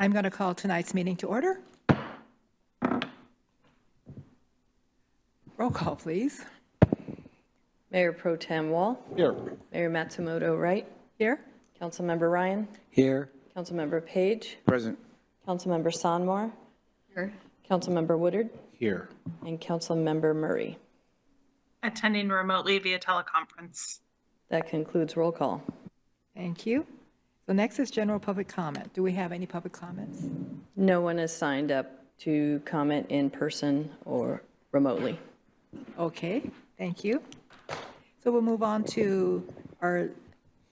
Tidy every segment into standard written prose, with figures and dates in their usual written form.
I'm going to call tonight's meeting to order. Roll call, please. Mayor Pro Tem Wall. Here. Mayor Matsumoto Wright. Here. Councilmember Ryan. Here. Councilmember Page. Present. Councilmember Sonmore. Here. Councilmember Woodard. Here. And Councilmember Murray. Attending remotely via teleconference. That concludes roll call. Thank you. So next is general public comment. Do we have any public comments? No one has signed up to comment in person or remotely. Okay, thank you. So we'll move on to our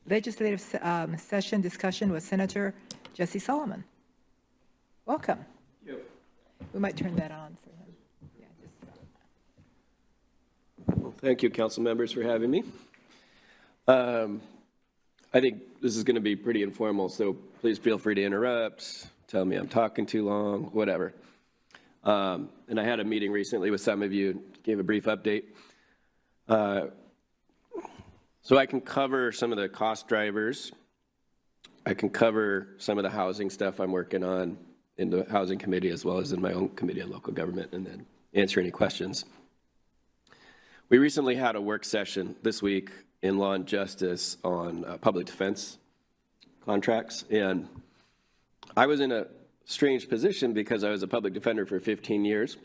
legislative session discussion with Senator Jesse Salomon. Welcome. Thank you. We might turn that on for him. Yeah, just, Well, thank you, council members, for having me. I think this is going to be pretty informal, so please feel free to interrupt, tell me I'm talking too long, whatever. And I had a meeting recently with some of you, gave a brief update. So I can cover some of the cost drivers. I can cover some of the housing stuff I'm working on in the housing committee as well as in my own committee on local government, and then answer any questions. We recently had a work session this week in law and justice on public defense contracts, and I was in a strange position because I was a public defender for 15 years,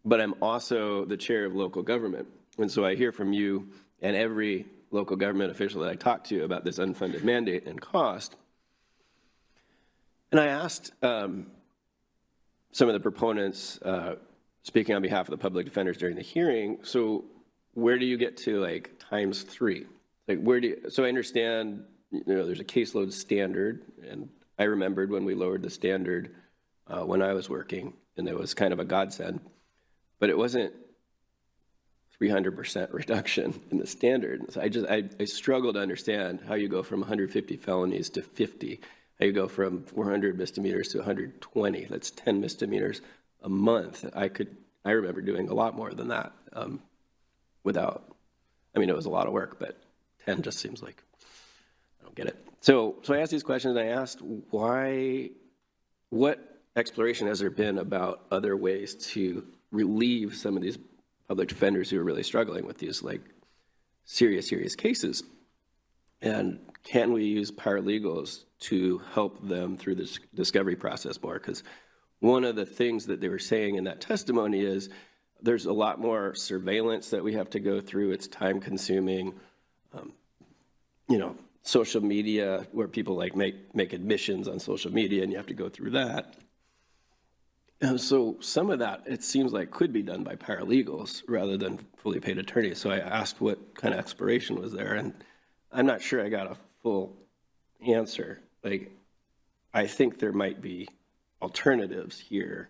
but I'm also the chair of local government. And so I hear from you and every local government official that I talk to about this unfunded mandate and cost. And I asked some of the proponents, speaking on behalf of the public defenders during the hearing, so where do you get to like times 3? Like where do you, so I understand, there's a caseload standard, and I remembered when we lowered the standard when I was working, and it was kind of a godsend, but it wasn't 300% reduction in the standard. So I struggle to understand how you go from 150 felonies to 50, how you go from 400 misdemeanors to 120. That's 10 misdemeanors a month. I remember doing a lot more than that without, it was a lot of work, but 10 just seems like, I don't get it. So I asked these questions, and I asked what exploration has there been about other ways to relieve some of these public defenders who are really struggling with these like serious cases? And can we use paralegals to help them through this discovery process more? Because one of the things that they were saying in that testimony is there's a lot more surveillance that we have to go through. It's time consuming. Social media where people like make admissions on social media, and you have to go through that. And so some of that, it seems like, could be done by paralegals rather than fully paid attorneys. So I asked what kind of exploration was there, and I'm not sure I got a full answer. Like, I think there might be alternatives here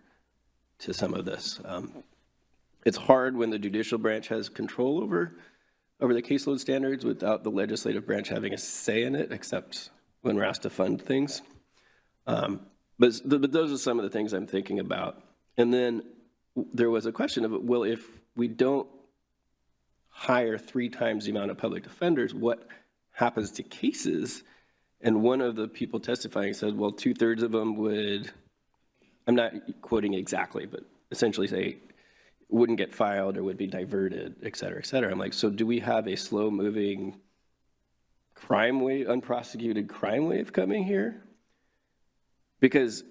to some of this. It's hard when the judicial branch has control over the caseload standards without the legislative branch having a say in it, except when we're asked to fund things. But those are some of the things I'm thinking about. And then there was a question of, well, if we don't hire 3 times the amount of public defenders, what happens to cases? And one of the people testifying said, well, 2/3 of them would, I'm not quoting exactly, but essentially say, wouldn't get filed or would be diverted, et cetera, et cetera. I'm like, so do we have a slow-moving crime wave, unprosecuted crime wave coming here? Because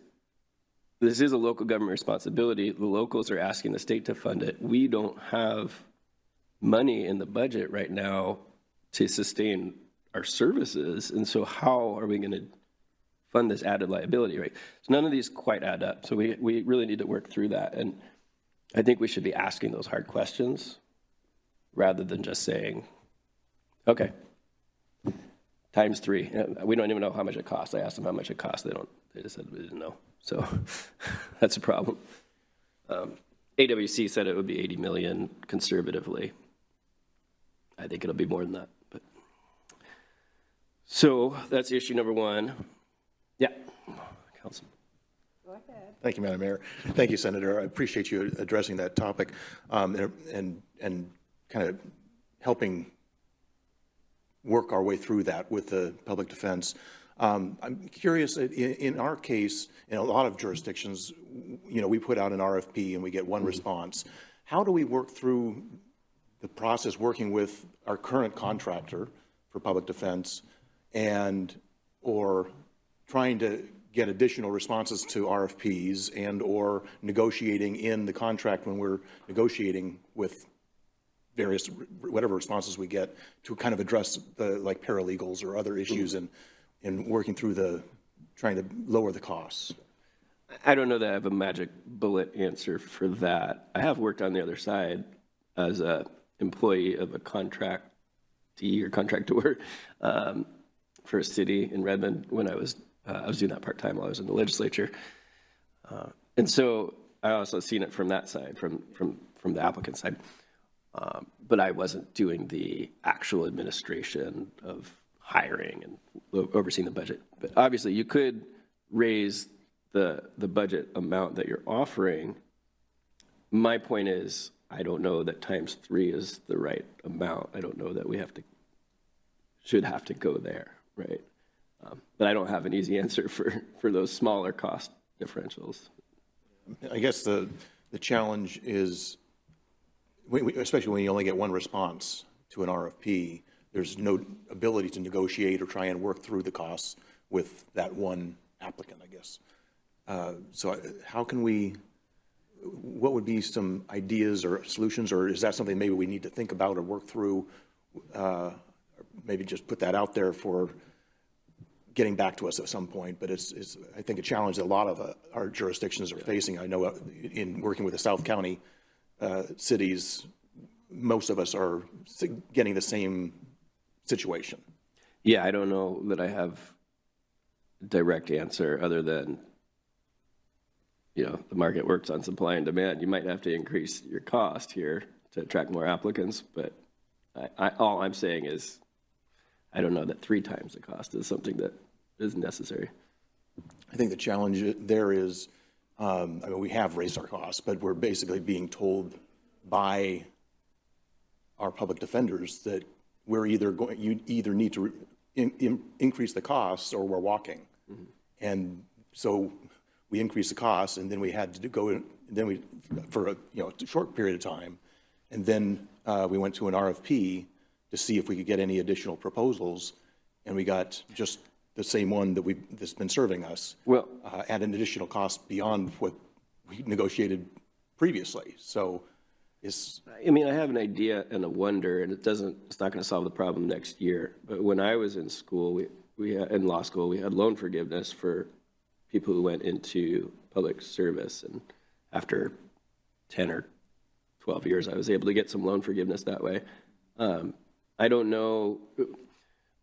this is a local government responsibility. The locals are asking the state to fund it. We don't have money in the budget right now to sustain our services. And so how are we going to fund this added liability, right? So none of these quite add up. So we really need to work through that. And I think we should be asking those hard questions rather than just saying, okay, times 3. We don't even know how much it costs. I asked them how much it costs. They just said they didn't know. So that's a problem. AWC said it would be 80 million conservatively. I think it'll be more than that. But so that's issue number 1. Yeah, Councilman. Thank you, Madam Mayor. Thank you, Senator. I appreciate you addressing that topic and kind of helping work our way through that with the public defense. I'm curious, in our case, in a lot of jurisdictions, we put out an RFP and we get one response. How do we work through the process working with our current contractor for public defense or trying to get additional responses to RFPs or negotiating in the contract when we're negotiating with various, whatever responses we get to kind of address the, like paralegals or other issues and working through trying to lower the costs? I don't know that I have a magic bullet answer for that. I have worked on the other side as a employee of a contractee or contractor for a city in Redmond when I was doing that part-time while I was in the legislature. And so I also seen it from that side, from the applicant side. But I wasn't doing the actual administration of hiring and overseeing the budget. But obviously you could raise the budget amount that you're offering. My point is, I don't know that ×3 is the right amount. I don't know that we should have to go there, right? But I don't have an easy answer for those smaller cost differentials. I guess the challenge is, especially when you only get one response to an RFP, there's no ability to negotiate or try and work through the costs with that one applicant, I guess. So how can what would be some ideas or solutions, or is that something maybe we need to think about or work through? Maybe just put that out there for getting back to us at some point, but it's I think, a challenge that a lot of our jurisdictions are facing. I know in working with the South County cities, most of us are getting the same situation. Yeah, I don't know that I have a direct answer other than, the market works on supply and demand. You might have to increase your cost here to attract more applicants, but all I'm saying is I don't know that 3 times the cost is something that is necessary. I think the challenge there is, we have raised our costs, but we're basically being told by our public defenders that you either need to increase the costs or we're walking. Mm-hmm. And so we increased the costs, and then we had to go, for a short period of time, and then we went to an RFP to see if we could get any additional proposals, and we got just the same one that's been serving us, at an additional cost beyond what we negotiated previously. So I have an idea and a wonder, and it's not going to solve the problem next year. But when I was in school, in law school, we had loan forgiveness for people who went into public service, and after 10 or 12 years, I was able to get some loan forgiveness that way. I don't know.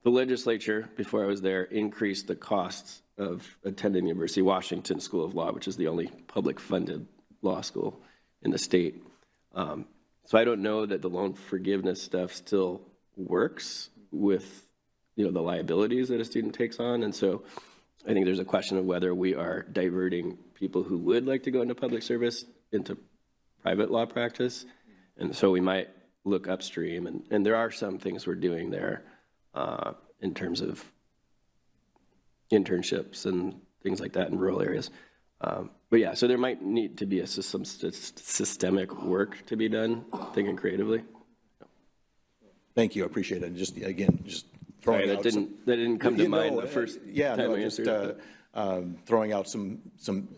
The legislature, before I was there, increased the costs of attending the University of Washington School of Law, which is the only public funded law school in the state. So I don't know that the loan forgiveness stuff still works with, the liabilities that a student takes on. And so I think there's a question of whether we are diverting people who would like to go into public service into private law practice. And so we might look upstream, and there are some things we're doing there in terms of internships and things like that in rural areas. But yeah, so there might need to be some systemic work to be done, thinking creatively. thank you, I appreciate it. And just throwing out that didn't come to mind the first time I answered. Throwing out some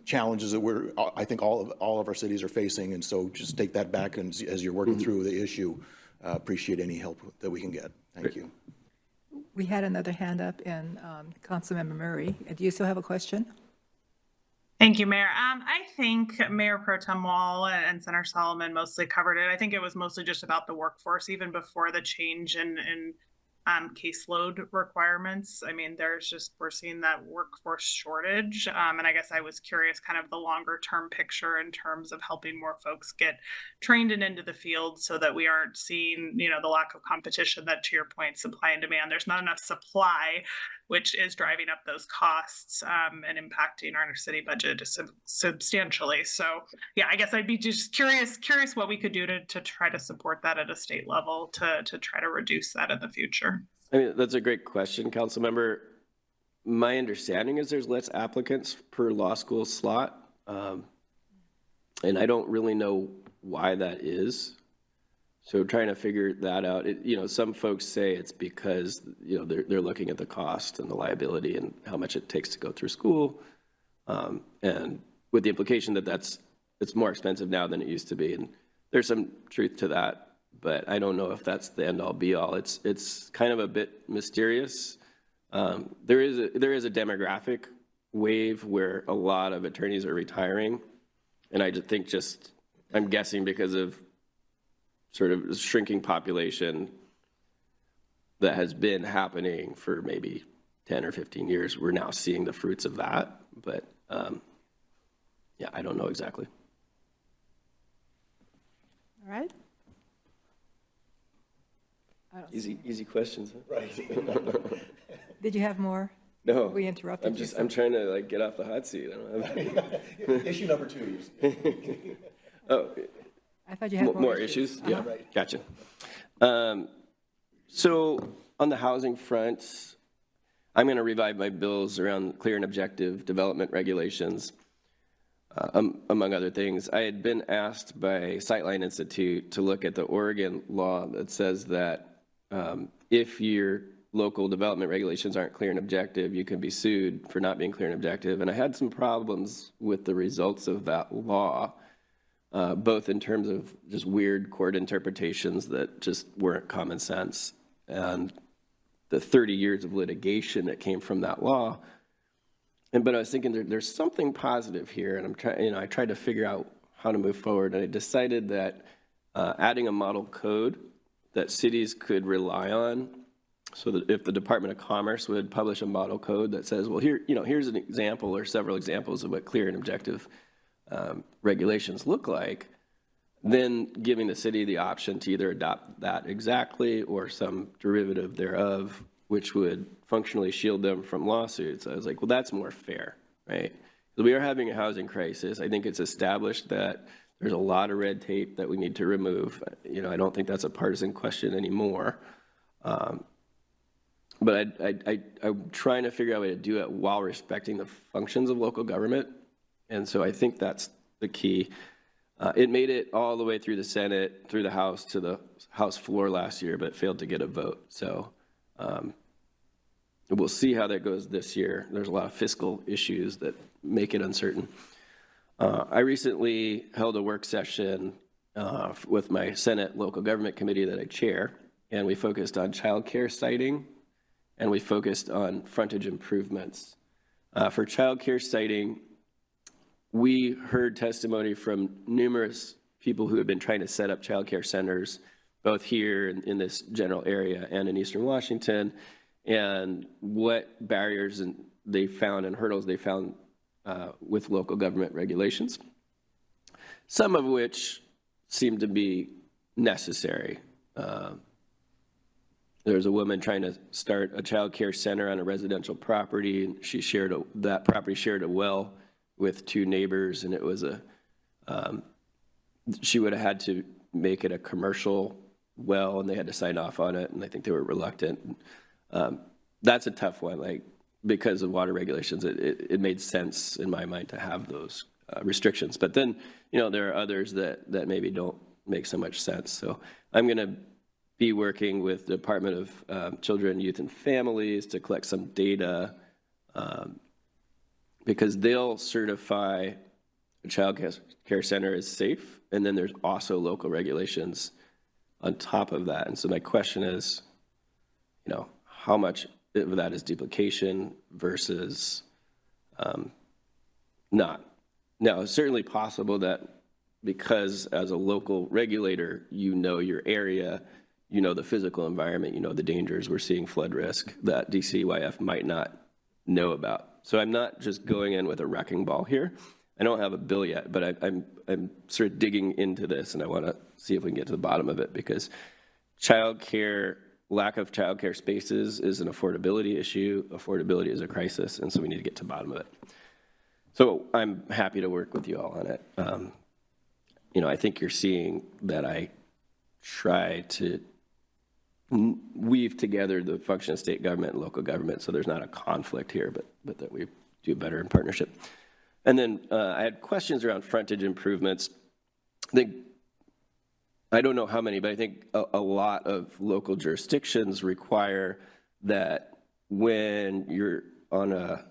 challenges that I think all of our cities are facing, and so just take that back, and as you're working through the issue, appreciate any help that we can get. Thank you. We had another hand up in Councilmember Murray. Do you still have a question? Thank you, Mayor. I think Mayor Pro Tem Wall and Senator Salomon mostly covered it. I think it was mostly just about the workforce, even before the change in caseload requirements. We're seeing that workforce shortage. And I guess I was curious kind of the longer term picture in terms of helping more folks get trained and into the field so that we aren't seeing, the lack of competition that, to your point, supply and demand, there's not enough supply, which is driving up those costs and impacting our city budget substantially. So yeah, I guess I'd be just curious what we could do to try to support that at a state level to try to reduce that in the future. That's a great question, Councilmember. my understanding is there's less applicants per law school slot. And I don't really know why that is. So trying to figure that out, some folks say it's because, they're looking at the cost and the liability and how much it takes to go through school. And with the implication that it's more expensive now than it used to be. And there's some truth to that, but I don't know if that's the end all be all. It's kind of a bit mysterious. There is a demographic wave where a lot of attorneys are retiring. And I just think I'm guessing because of sort of a shrinking population that has been happening for maybe 10 or 15 years, we're now seeing the fruits of that. But yeah, I don't know exactly. All right. Easy questions. Huh? Right. Did you have more? No, We interrupted you. I'm trying to get off the hot seat. I don't have. Issue number 2. Oh, I thought you had more issues? Uh-huh. Yeah, gotcha. So on the housing front, I'm going to revive my bills around clear and objective development regulations, among other things. I had been asked by Sightline Institute to look at the Oregon law that says that if your local development regulations aren't clear and objective, you can be sued for not being clear and objective. And I had some problems with the results of that law. Both in terms of just weird court interpretations that just weren't common sense, and the 30 years of litigation that came from that law. But I was thinking there's something positive here, and I tried to figure out how to move forward. And I decided that adding a model code that cities could rely on, so that if the Department of Commerce would publish a model code that says, well, here's an example or several examples of what clear and objective regulations look like, then giving the city the option to either adopt that exactly or some derivative thereof, which would functionally shield them from lawsuits. I was like, well, that's more fair, right? We are having a housing crisis. I think it's established that there's a lot of red tape that we need to remove. I don't think that's a partisan question anymore. But I'm trying to figure out a way to do it while respecting the functions of local government. And so I think that's the key. It made it all the way through the Senate, through the House, to the House floor last year, but failed to get a vote. So we'll see how that goes this year. There's a lot of fiscal issues that make it uncertain. I recently held a work session with my Senate Local Government Committee that I chair, and we focused on childcare siting, and we focused on frontage improvements. For childcare siting, we heard testimony from numerous people who have been trying to set up childcare centers, both here in this general area and in Eastern Washington, and what barriers they found and hurdles they found with local government regulations, some of which seem to be necessary. There was a woman trying to start a childcare center on a residential property, and that property shared a well with 2 neighbors, and it was she would have had to make it a commercial well, and they had to sign off on it, and I think they were reluctant. That's a tough one, because of water regulations, it made sense in my mind to have those restrictions. But then, there are others that maybe don't make so much sense. So I'm going to be working with the Department of Children, Youth, and Families to collect some data, because they'll certify a child care center as safe, and then there's also local regulations on top of that. And so my question is, how much of that is duplication versus not? Now, it's certainly possible that because as a local regulator, your area, the physical environment, the dangers we're seeing, flood risk, that DCYF might not know about. So I'm not just going in with a wrecking ball here. I don't have a bill yet, but I'm sort of digging into this, and I want to see if we can get to the bottom of it, because lack of childcare spaces is an affordability issue. Affordability is a crisis, and so we need to get to the bottom of it. So I'm happy to work with you all on it. I think you're seeing that I try to weave together the function of state government and local government, so there's not a conflict here, but that we do better in partnership. And then I had questions around frontage improvements. I don't know how many, but I think a lot of local jurisdictions require that when you're on a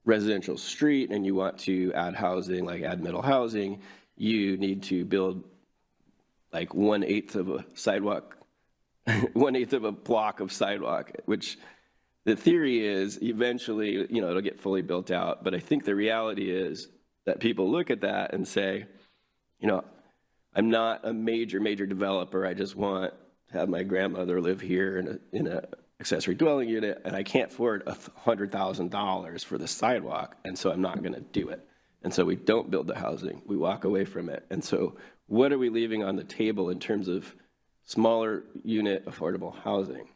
residential street and you want to add housing, like add middle housing, you need to build like 1/8 of a sidewalk, 1/8 of a block of sidewalk, which the theory is eventually, it'll get fully built out. But I think the reality is that people look at that and say, I'm not a major developer. I just want to have my grandmother live here in a accessory dwelling unit, and I can't afford $100,000 for the sidewalk, and so I'm not going to do it. And so we don't build the housing. We walk away from it. And so what are we leaving on the table in terms of smaller unit affordable housing?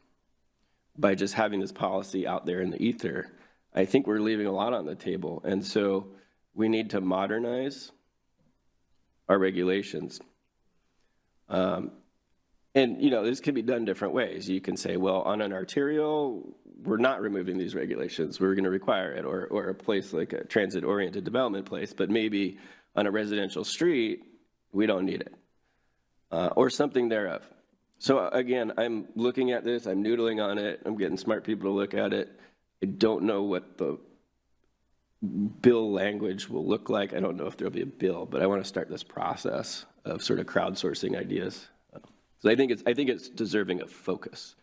By just having this policy out there in the ether, I think we're leaving a lot on the table. And so we need to modernize our regulations. And, this can be done different ways. You can say, well, on an arterial, we're not removing these regulations. We're going to require it, or a place like a transit-oriented development place, but maybe on a residential street, we don't need it, or something thereof. So again, I'm looking at this, I'm noodling on it, I'm getting smart people to look at it. I don't know what the bill language will look like. I don't know if there'll be a bill, but I want to start this process of sort of crowdsourcing ideas. So I think it's deserving of focus.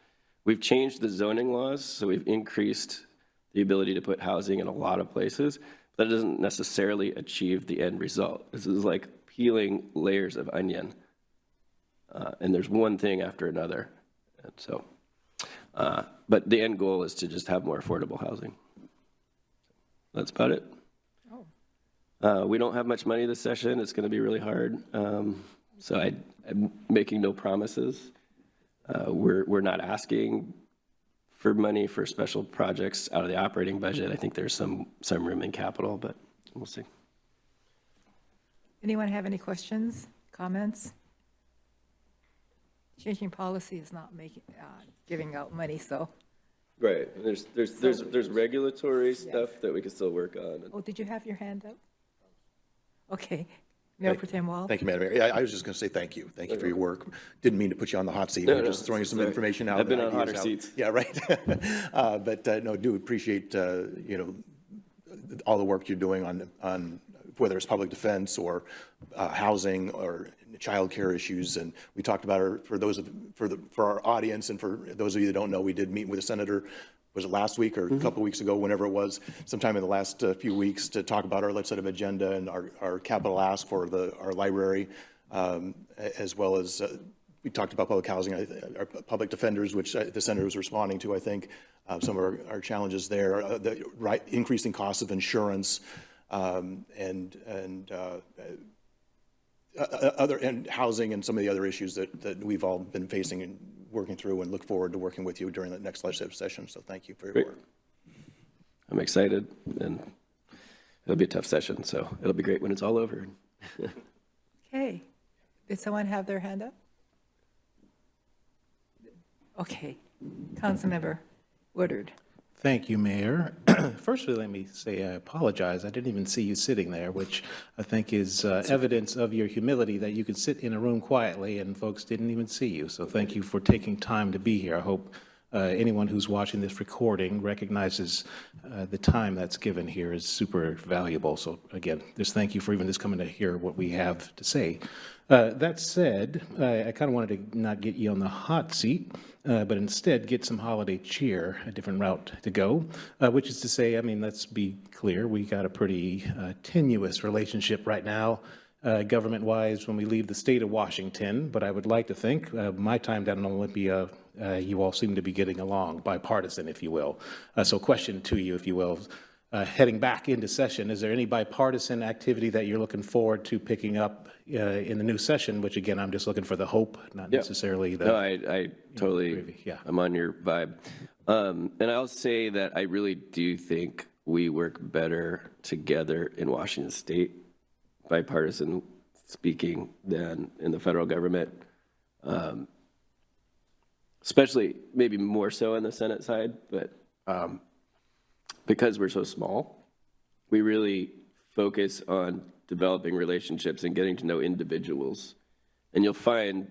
We've changed the zoning laws, so we've increased the ability to put housing in a lot of places. But that doesn't necessarily achieve the end result. This is like peeling layers of onion, and there's one thing after another. And so, but the end goal is to just have more affordable housing. That's about it. We don't have much money this session. It's going to be really hard. So I'm making no promises. We're not asking for money for special projects out of the operating budget. I think there's some room in capital, but we'll see. Anyone have any questions, comments? Changing policy is not giving out money, so. Right. There's regulatory stuff that we can still work on. Oh, did you have your hand up? Okay. Mayor Pro Tem Wall? Thank you, Madam Mayor. Yeah, I was just going to say thank you. Thank you for your work. Didn't mean to put you on the hot seat. No, I'm just throwing some sorry. information out. I've been on ideas hotter out. seats. Yeah, right. But no, do appreciate, all the work you're doing on whether it's public defense or housing or childcare issues. And we talked about for our audience and for those of you that don't know, we did meet with the senator. Was it last week or a couple of weeks ago, whenever it was, sometime in the last few weeks, to talk about our legislative agenda and our capital ask for our library, as well as we talked about public housing, our public defenders, which the senator was responding to, I think, some of our challenges there, the increasing costs of insurance, and housing and some of the other issues that we've all been facing and working through, and look forward to working with you during the next legislative session. So thank you for your work. I'm excited, and it'll be a tough session, so it'll be great when it's all over. Okay. Did someone have their hand up? Okay. Councilmember Woodard. Thank you, Mayor. Firstly, let me say I apologize. I didn't even see you sitting there, which I think is evidence of your humility, that you could sit in a room quietly and folks didn't even see you. So thank you for taking time to be here. I hope anyone who's watching this recording recognizes the time that's given here is super valuable. So again, just thank you for even just coming to hear what we have to say. That said, I kind of wanted to not get you on the hot seat, but instead get some holiday cheer, a different route to go, which is to say, I mean, let's be clear, we got a pretty tenuous relationship right now, government-wise, when we leave the state of Washington, but I would like to think, my time down in Olympia, you all seem to be getting along, bipartisan, if you will. So question to you, if you will, heading back into session, is there any bipartisan activity that you're looking forward to picking up in the new session, which again, I'm just looking for the hope, not necessarily the... No, I totally, yeah. I'm on your vibe. And I'll say that I really do think we work better together in Washington State, bipartisan speaking, than in the federal government. especially maybe more so on the Senate side, but because we're so small, we really focus on developing relationships and getting to know individuals. And you'll find,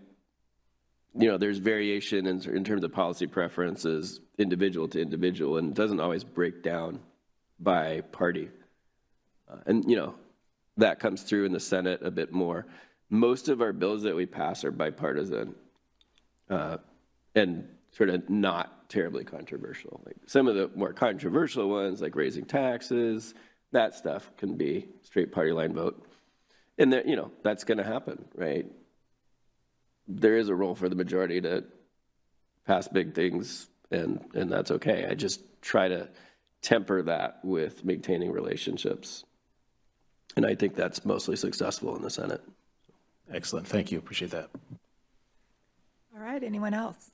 there's variation in terms of policy preferences, individual to individual, and it doesn't always break down by party. And that comes through in the Senate a bit more. Most of our bills that we pass are bipartisan and sort of not terribly controversial. Like some of the more controversial ones, like raising taxes, that stuff can be straight party line vote. And that, that's going to happen, right? There is a role for the majority to pass big things, and that's okay. I just try to temper that with maintaining relationships. And I think that's mostly successful in the Senate. Excellent. Thank you. Appreciate that. All right, anyone else?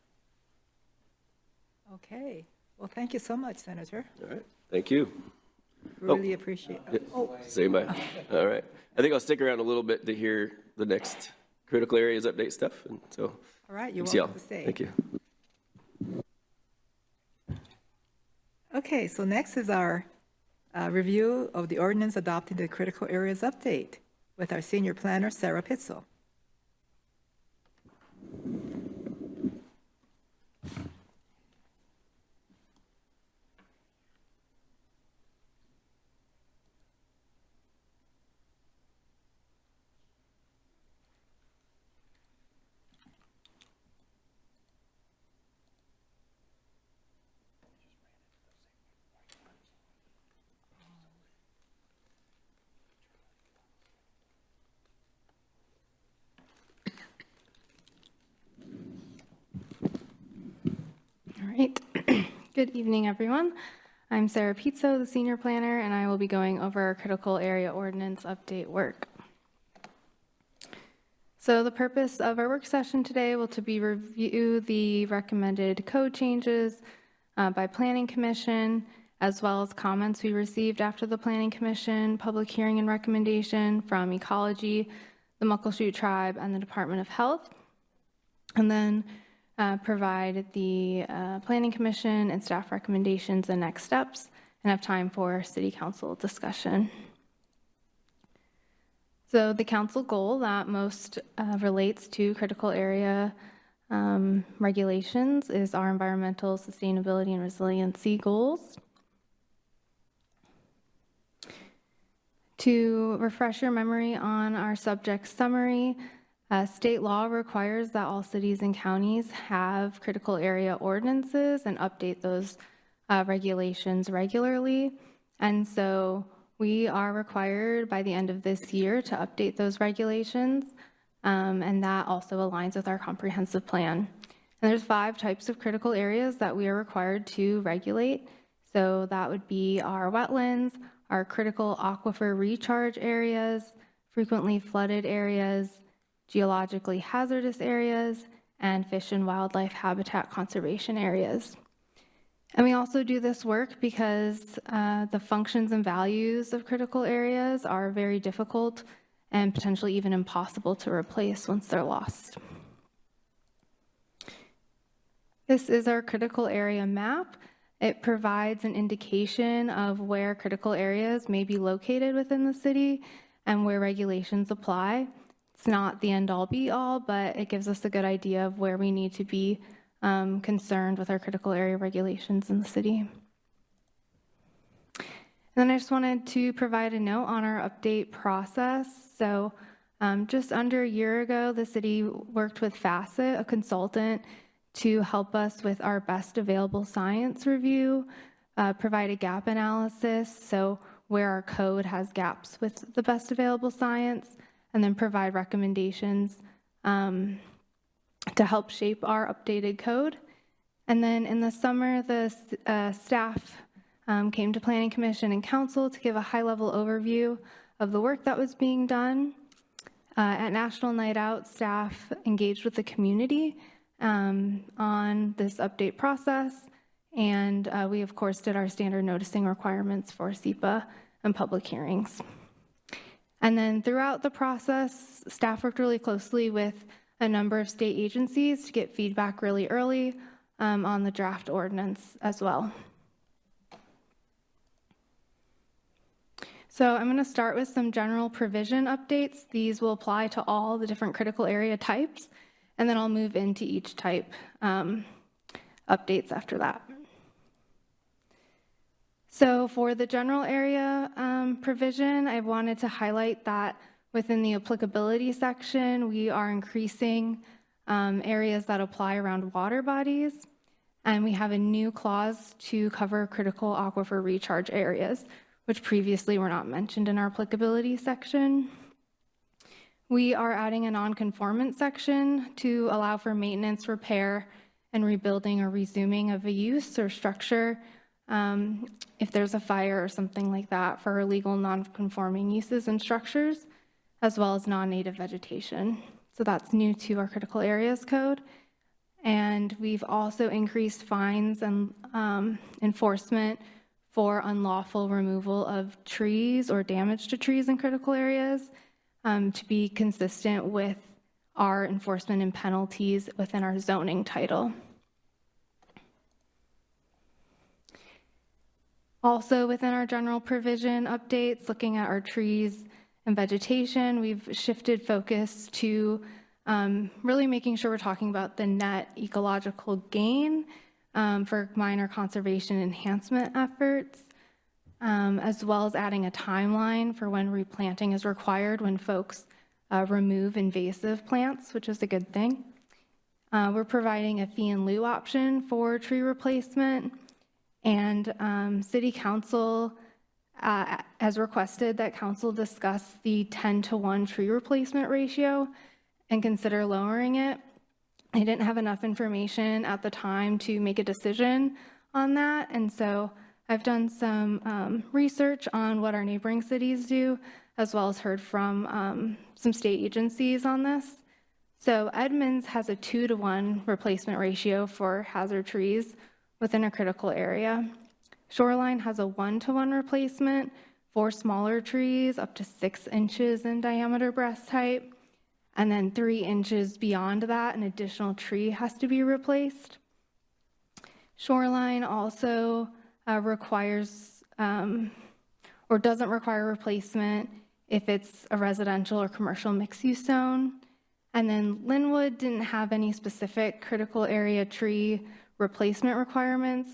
Okay, well, thank you so much, Senator. All right, thank you. Really appreciate it. Same by. All right. I think I'll stick around a little bit to hear the next critical areas update stuff. And so, All right, you're see y'all. welcome to stay. Thank you. Okay, so next is our review of the ordinance adopting the critical areas update with our senior planner, Sarah Pitzel. All right. Good evening, everyone. I'm Sarah Pizzo, the senior planner, and I will be going over our critical area ordinance update work. So the purpose of our work session today will to be review the recommended code changes by Planning Commission, as well as comments we received after the Planning Commission public hearing and recommendation from Ecology, the Muckleshoot Tribe, and the Department of Health. And then provide the Planning Commission and staff recommendations and next steps, and have time for City Council discussion. So the council goal that most relates to critical area regulations is our environmental sustainability and resiliency goals. To refresh your memory on our subject summary, state law requires that all cities and counties have critical area ordinances and update those regulations regularly. And so we are required by the end of this year to update those regulations, and that also aligns with our comprehensive plan. And there's 5 types of critical areas that we are required to regulate. So that would be our wetlands, our critical aquifer recharge areas, frequently flooded areas, geologically hazardous areas, and fish and wildlife habitat conservation areas. And we also do this work because the functions and values of critical areas are very difficult and potentially even impossible to replace once they're lost. This is our critical area map. It provides an indication of where critical areas may be located within the city and where regulations apply. It's not the end-all be-all, but it gives us a good idea of where we need to be concerned with our critical area regulations in the city. And then I just wanted to provide a note on our update process. So just under a year ago, the city worked with Facet, a consultant, to help us with our best available science review, provide a gap analysis, so where our code has gaps with the best available science, and then provide recommendations to help shape our updated code. And then in the summer, the staff came to Planning Commission and Council to give a high-level overview of the work that was being done. At National Night Out, staff engaged with the community on this update process, and we, of course, did our standard noticing requirements for SEPA and public hearings. And then throughout the process, staff worked really closely with a number of state agencies to get feedback really early on the draft ordinance as well. So I'm going to start with some general provision updates. These will apply to all the different critical area types, and then I'll move into each type updates after that. So for the general area provision, I wanted to highlight that within the applicability section, we are increasing areas that apply around water bodies, and we have a new clause to cover critical aquifer recharge areas, which previously were not mentioned in our applicability section. We are adding a non-conformance section to allow for maintenance, repair, and rebuilding or resuming of a use or structure if there's a fire or something like that for illegal non-conforming uses and structures, as well as non-native vegetation. So that's new to our critical areas code. And we've also increased fines and enforcement for unlawful removal of trees or damage to trees in critical areas to be consistent with our enforcement and penalties within our zoning title. Also within our general provision updates, looking at our trees and vegetation, we've shifted focus to really making sure we're talking about the net ecological gain for minor conservation enhancement efforts, as well as adding a timeline for when replanting is required when folks remove invasive plants, which is a good thing. We're providing a fee in lieu option for tree replacement, and City Council has requested that Council discuss the 10-to-1 tree replacement ratio and consider lowering it. I didn't have enough information at the time to make a decision on that, and so I've done some research on what our neighboring cities do, as well as heard from some state agencies on this. So Edmonds has a 2-to-1 replacement ratio for hazard trees within a critical area. Shoreline has a 1-to-1 replacement for smaller trees up to 6 inches in diameter breast height. And then 3 inches beyond that, an additional tree has to be replaced. Shoreline also requires or doesn't require replacement if it's a residential or commercial mixed-use zone. And then Linwood didn't have any specific critical area tree replacement requirements.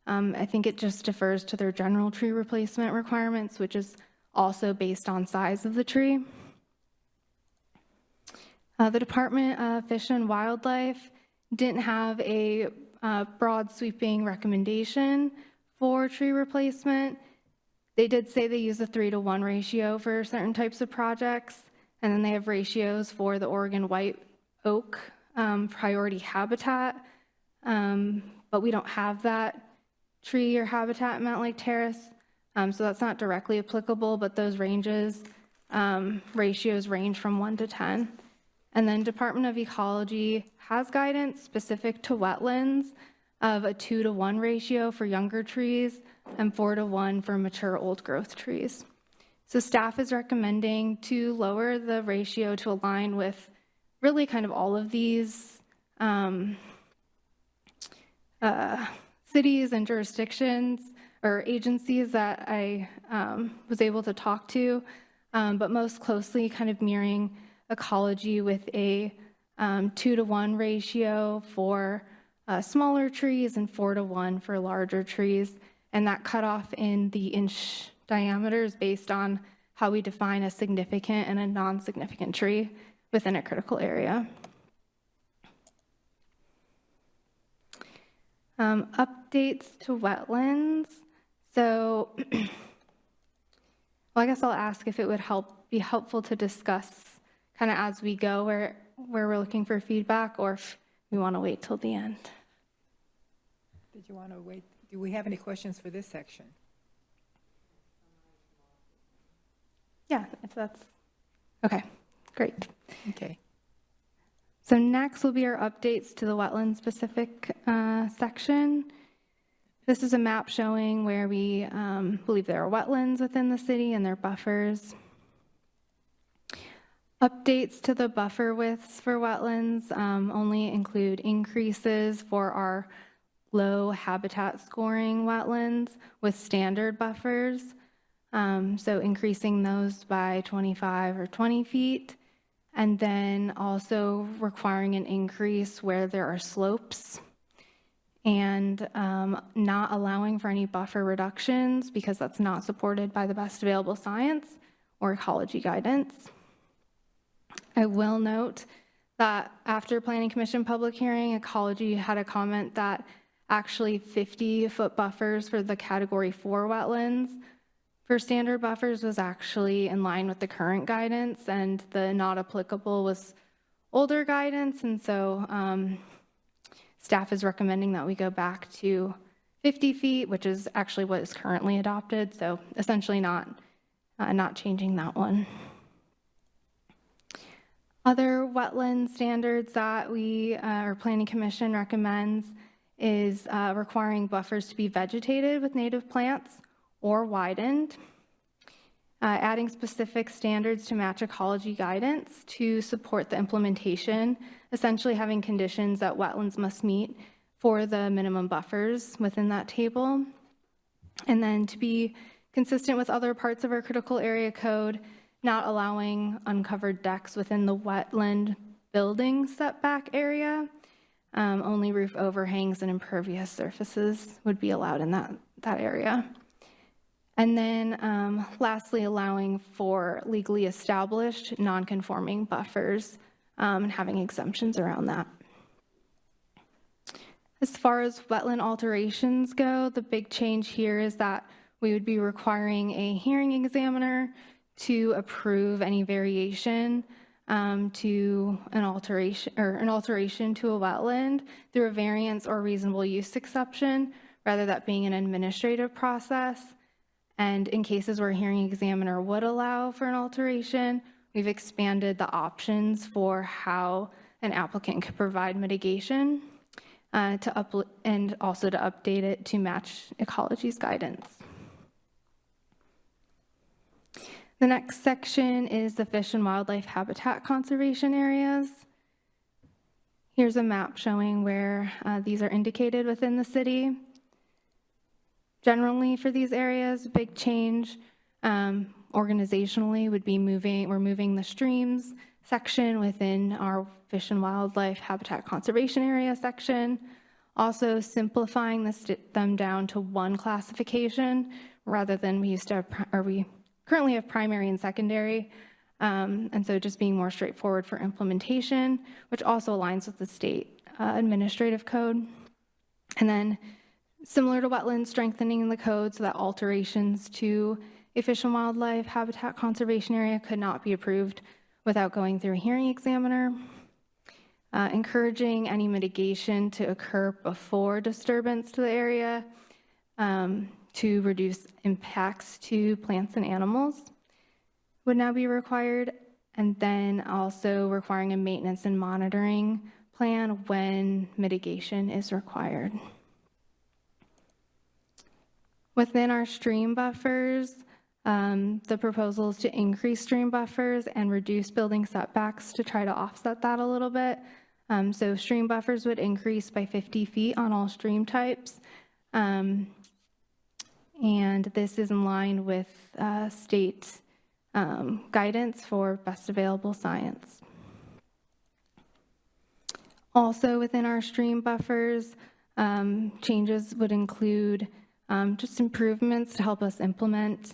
I think it just defers to their general tree replacement requirements, which is also based on size of the tree. The Department of Fish and Wildlife didn't have a broad sweeping recommendation for tree replacement. They did say they use a 3-to-1 ratio for certain types of projects, and then they have ratios for the Oregon white oak priority habitat, but we don't have that tree or habitat in Mountlake Terrace, so that's not directly applicable, but those ratios range from 1 to 10. And then Department of Ecology has guidance specific to wetlands of a 2-to-1 ratio for younger trees and 4-to-1 for mature old growth trees. So staff is recommending to lower the ratio to align with really kind of all of these cities and jurisdictions or agencies that I was able to talk to, but most closely kind of mirroring ecology with a 2-to-1 ratio for smaller trees and 4-to-1 for larger trees. And that cutoff in the inch diameter is based on how we define a significant and a non-significant tree within a critical area. Updates to wetlands. So, well, I guess I'll ask if it would be helpful to discuss kind of as we go where we're looking for feedback, or if we want to wait till the end. Did you want to wait? Do we have any questions for this section? Yeah, if that's, okay, great. Okay. So next will be our updates to the wetland-specific section. This is a map showing where we believe there are wetlands within the city and their buffers. Updates to the buffer widths for wetlands only include increases for our low habitat scoring wetlands with standard buffers. So increasing those by 25 or 20 feet. And then also requiring an increase where there are slopes, and not allowing for any buffer reductions because that's not supported by the best available science or ecology guidance. I will note that after Planning Commission public hearing, ecology had a comment that actually 50-foot buffers for the Category 4 wetlands for standard buffers was actually in line with the current guidance, and the not applicable was older guidance. And so staff is recommending that we go back to 50 feet, which is actually what is currently adopted. So essentially not changing that one. Other wetland standards that our Planning Commission recommends is requiring buffers to be vegetated with native plants or widened, adding specific standards to match ecology guidance to support the implementation, essentially having conditions that wetlands must meet for the minimum buffers within that table. And then to be consistent with other parts of our critical area code, not allowing uncovered decks within the wetland building setback area. Only roof overhangs and impervious surfaces would be allowed in that area. And then lastly, allowing for legally established non-conforming buffers and having exemptions around that. As far as wetland alterations go, the big change here is that we would be requiring a hearing examiner to approve any variation to an alteration to a wetland through a variance or reasonable use exception, rather that being an administrative process. And in cases where a hearing examiner would allow for an alteration, we've expanded the options for how an applicant could provide mitigation and also to update it to match ecology's guidance. The next section is the fish and wildlife habitat conservation areas. Here's a map showing where these are indicated within the city. Generally for these areas, big change organizationally would be we're moving the streams section within our fish and wildlife habitat conservation area section. Also simplifying them down to one classification rather than we currently have primary and secondary. And so just being more straightforward for implementation, which also aligns with the state administrative code. And then similar to wetlands, strengthening the code so that alterations to a fish and wildlife habitat conservation area could not be approved without going through a hearing examiner. Encouraging any mitigation to occur before disturbance to the area to reduce impacts to plants and animals would now be required. And then also requiring a maintenance and monitoring plan when mitigation is required. Within our stream buffers, the proposal is to increase stream buffers and reduce building setbacks to try to offset that a little bit. So stream buffers would increase by 50 feet on all stream types. And this is in line with state guidance for best available science. Also within our stream buffers, changes would include just improvements to help us implement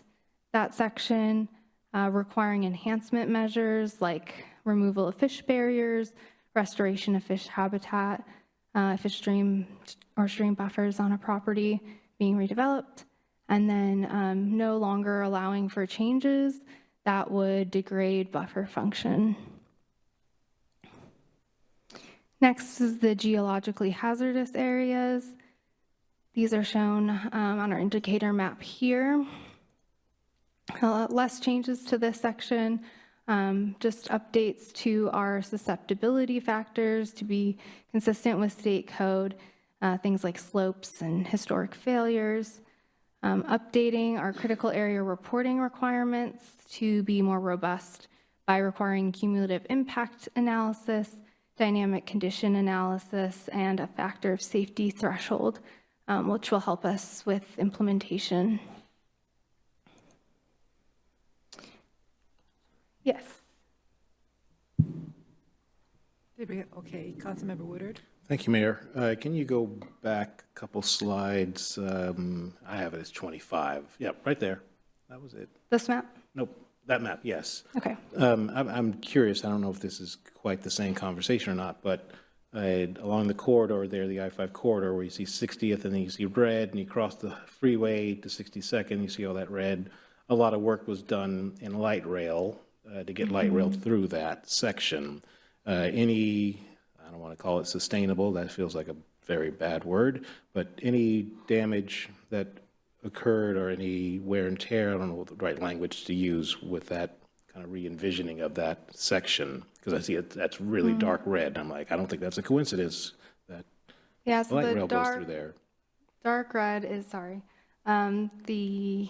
that section, requiring enhancement measures like removal of fish barriers, restoration of fish habitat, if a stream or stream buffers on a property being redeveloped, and then no longer allowing for changes that would degrade buffer function. Next is the geologically hazardous areas. These are shown on our indicator map here. Less changes to this section, just updates to our susceptibility factors to be consistent with state code, things like slopes and historic failures, updating our critical area reporting requirements to be more robust by requiring cumulative impact analysis dynamic condition analysis, and a factor of safety threshold, which will help us with implementation. Yes. Okay, Councilmember Woodard. Thank you, Mayor. Can you go back a couple slides? I have it as 25. Yep, right there. That was it. This map? Nope, that map, yes. Okay. I'm curious, I don't know if this is quite the same conversation or not, but along the corridor there, the I-5 corridor, where you see 60th and then you see red, and you cross the freeway to 62nd, you see all that red. A lot of work was done in light rail to get light rail through that section. I don't want to call it sustainable, that feels like a very bad word, but any damage that occurred or any wear and tear, I don't know what the right language to use with that kind of re-envisioning of that section, because I see it, that's really dark red. I'm like, I don't think that's a coincidence that Yeah, so light the rail goes through there. dark red is, the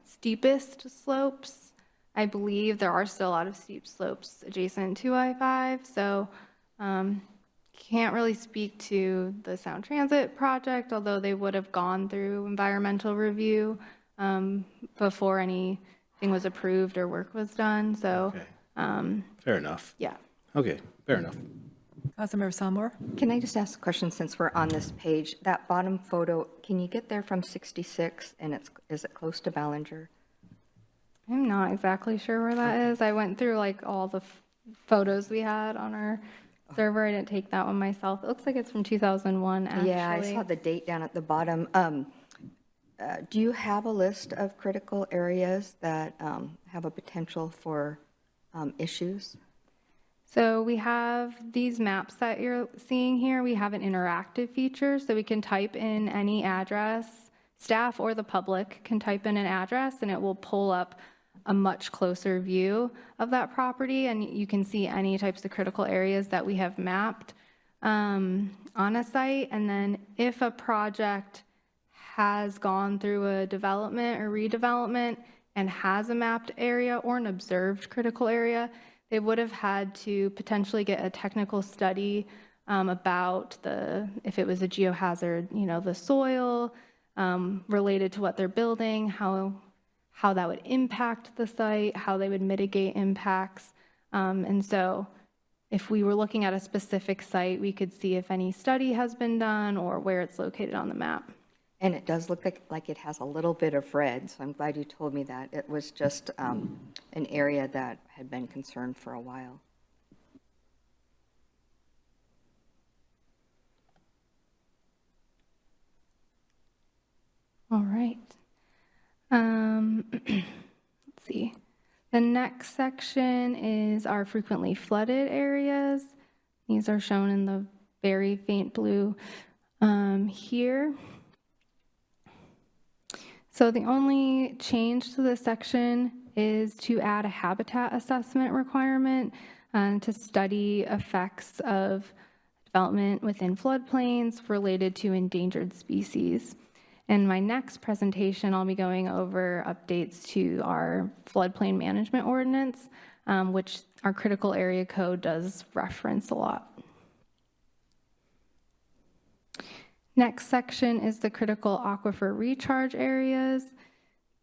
steepest slopes. I believe there are still a lot of steep slopes adjacent to I-5, so can't really speak to the Sound Transit project, although they would have gone through environmental review before anything was approved or work was done, so. Okay. Fair enough. Yeah. Okay, fair enough. Councilmember Salmore. Can I just ask a question since we're on this page? That bottom photo, can you get there from 66 and is it close to Ballinger? I'm not exactly sure where that is. I went through like all the photos we had on our server. I didn't take that one myself. It looks like it's from 2001, actually. Yeah, I saw the date down at the bottom. Do you have a list of critical areas that have a potential for issues? So we have these maps that you're seeing here. We have an interactive feature, so we can type in any address. Staff or the public can type in an address, and it will pull up a much closer view of that property, and you can see any types of critical areas that we have mapped on a site. And then if a project has gone through a development or redevelopment and has a mapped area or an observed critical area, they would have had to potentially get a technical study about if it was a geohazard, the soil related to what they're building, how that would impact the site, how they would mitigate impacts. And so if we were looking at a specific site, we could see if any study has been done or where it's located on the map. And it does look like it has a little bit of red, so I'm glad you told me that. It was just an area that had been concerned for a while. All right. Let's see. The next section is our frequently flooded areas. These are shown in the very faint blue here. So the only change to this section is to add a habitat assessment requirement to study effects of development within floodplains related to endangered species. In my next presentation, I'll be going over updates to our floodplain management ordinance, which our critical area code does reference a lot. Next section is the critical aquifer recharge areas.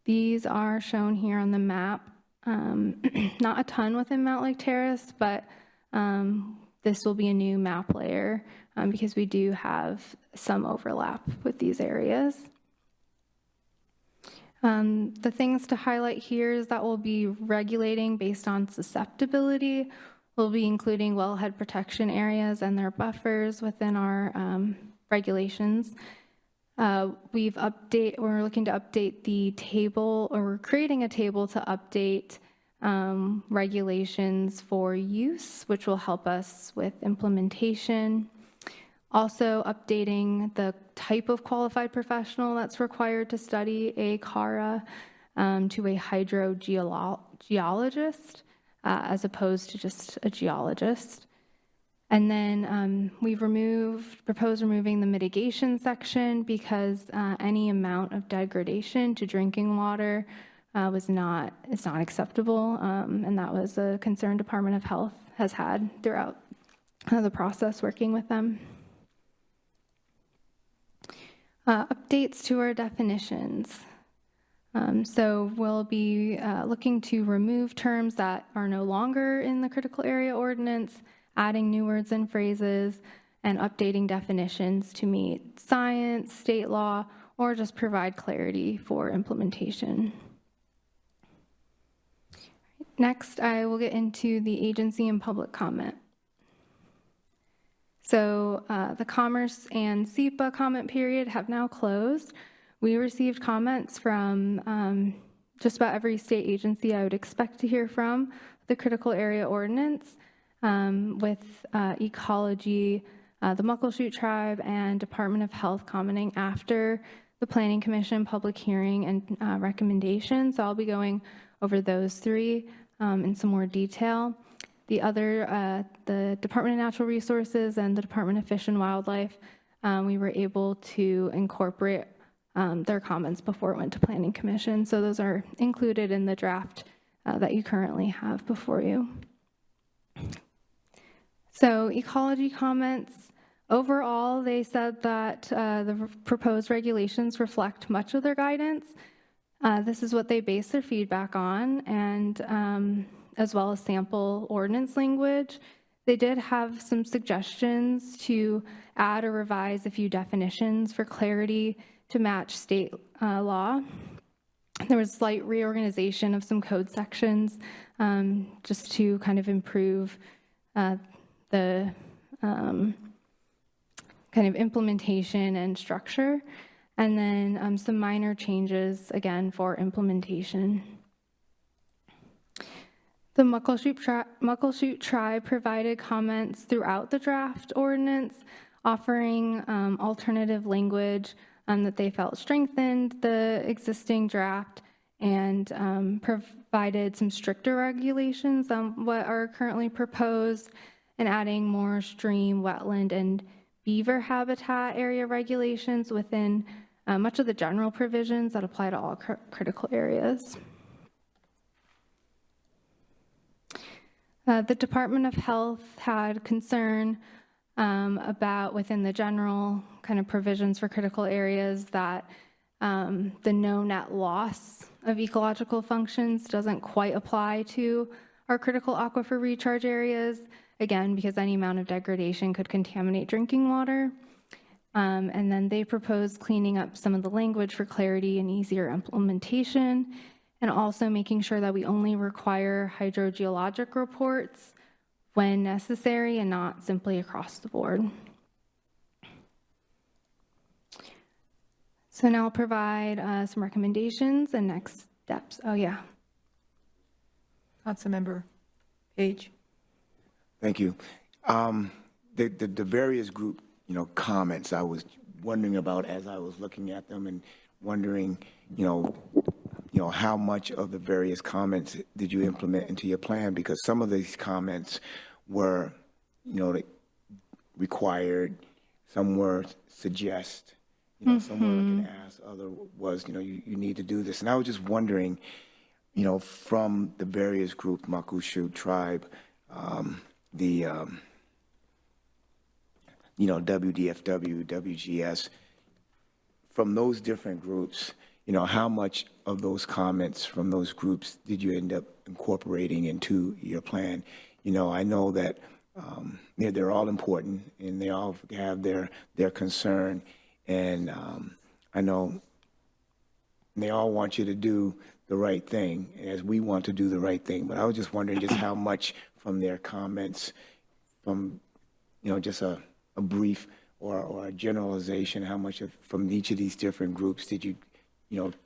These are shown here on the map. Not a ton within Mountlake Terrace, but this will be a new map layer because we do have some overlap with these areas. The things to highlight here is that we'll be regulating based on susceptibility. We'll be including wellhead protection areas and their buffers within our regulations. We're looking to update the table, or we're creating a table to update regulations for use, which will help us with implementation. Also updating the type of qualified professional that's required to study a CARA to a hydrogeologist as opposed to just a geologist. And then we've proposed removing the mitigation section because any amount of degradation to drinking water is not acceptable, and that was a concern Department of Health has had throughout the process working with them. Updates to our definitions. So we'll be looking to remove terms that are no longer in the critical area ordinance, adding new words and phrases, and updating definitions to meet science, state law, or just provide clarity for implementation. Next, I will get into the agency and public comment. So the Commerce and SEPA comment period have now closed. We received comments from just about every state agency I would expect to hear from the critical area ordinance, with ecology, the Muckleshoot Tribe, and Department of Health commenting after the Planning Commission public hearing and recommendation. So I'll be going over those three in some more detail. The other, the Department of Natural Resources and the Department of Fish and Wildlife, we were able to incorporate their comments before it went to Planning Commission. So those are included in the draft that you currently have before you. So ecology comments, overall, they said that the proposed regulations reflect much of their guidance. This is what they base their feedback on, and as well as sample ordinance language. They did have some suggestions to add or revise a few definitions for clarity to match state law. There was slight reorganization of some code sections just to kind of improve the kind of implementation and structure, and then some minor changes, again, for implementation. The Muckleshoot Tribe provided comments throughout the draft ordinance, offering alternative language that they felt strengthened the existing draft, and provided some stricter regulations on what are currently proposed, and adding more stream, wetland, and beaver habitat area regulations within much of the general provisions that apply to all critical areas. The Department of Health had concern about, within the general kind of provisions for critical areas, that the no net loss of ecological functions doesn't quite apply to our critical aquifer recharge areas, again, because any amount of degradation could contaminate drinking water. And then they proposed cleaning up some of the language for clarity and easier implementation, and also making sure that we only require hydrogeologic reports when necessary and not simply across the board. So now I'll provide some recommendations and next steps. Oh, yeah. Councilmember Page. Thank you. The various group, comments I was wondering about as I was looking at them, and wondering, how much of the various comments did you implement into your plan? Because some of these comments were, required, some were suggest, some were looking to ask, other was, you need to do this. And I was just wondering, from the various groups, Muckleshoot Tribe, the WDFW, WGS, from those different groups, how much of those comments from those groups did you end up incorporating into your plan? I know that they're all important, and they all have their concern, and I know they all want you to do the right thing, as we want to do the right thing. But I was just wondering just how much from their comments, from just a brief or a generalization, how much from each of these different groups did you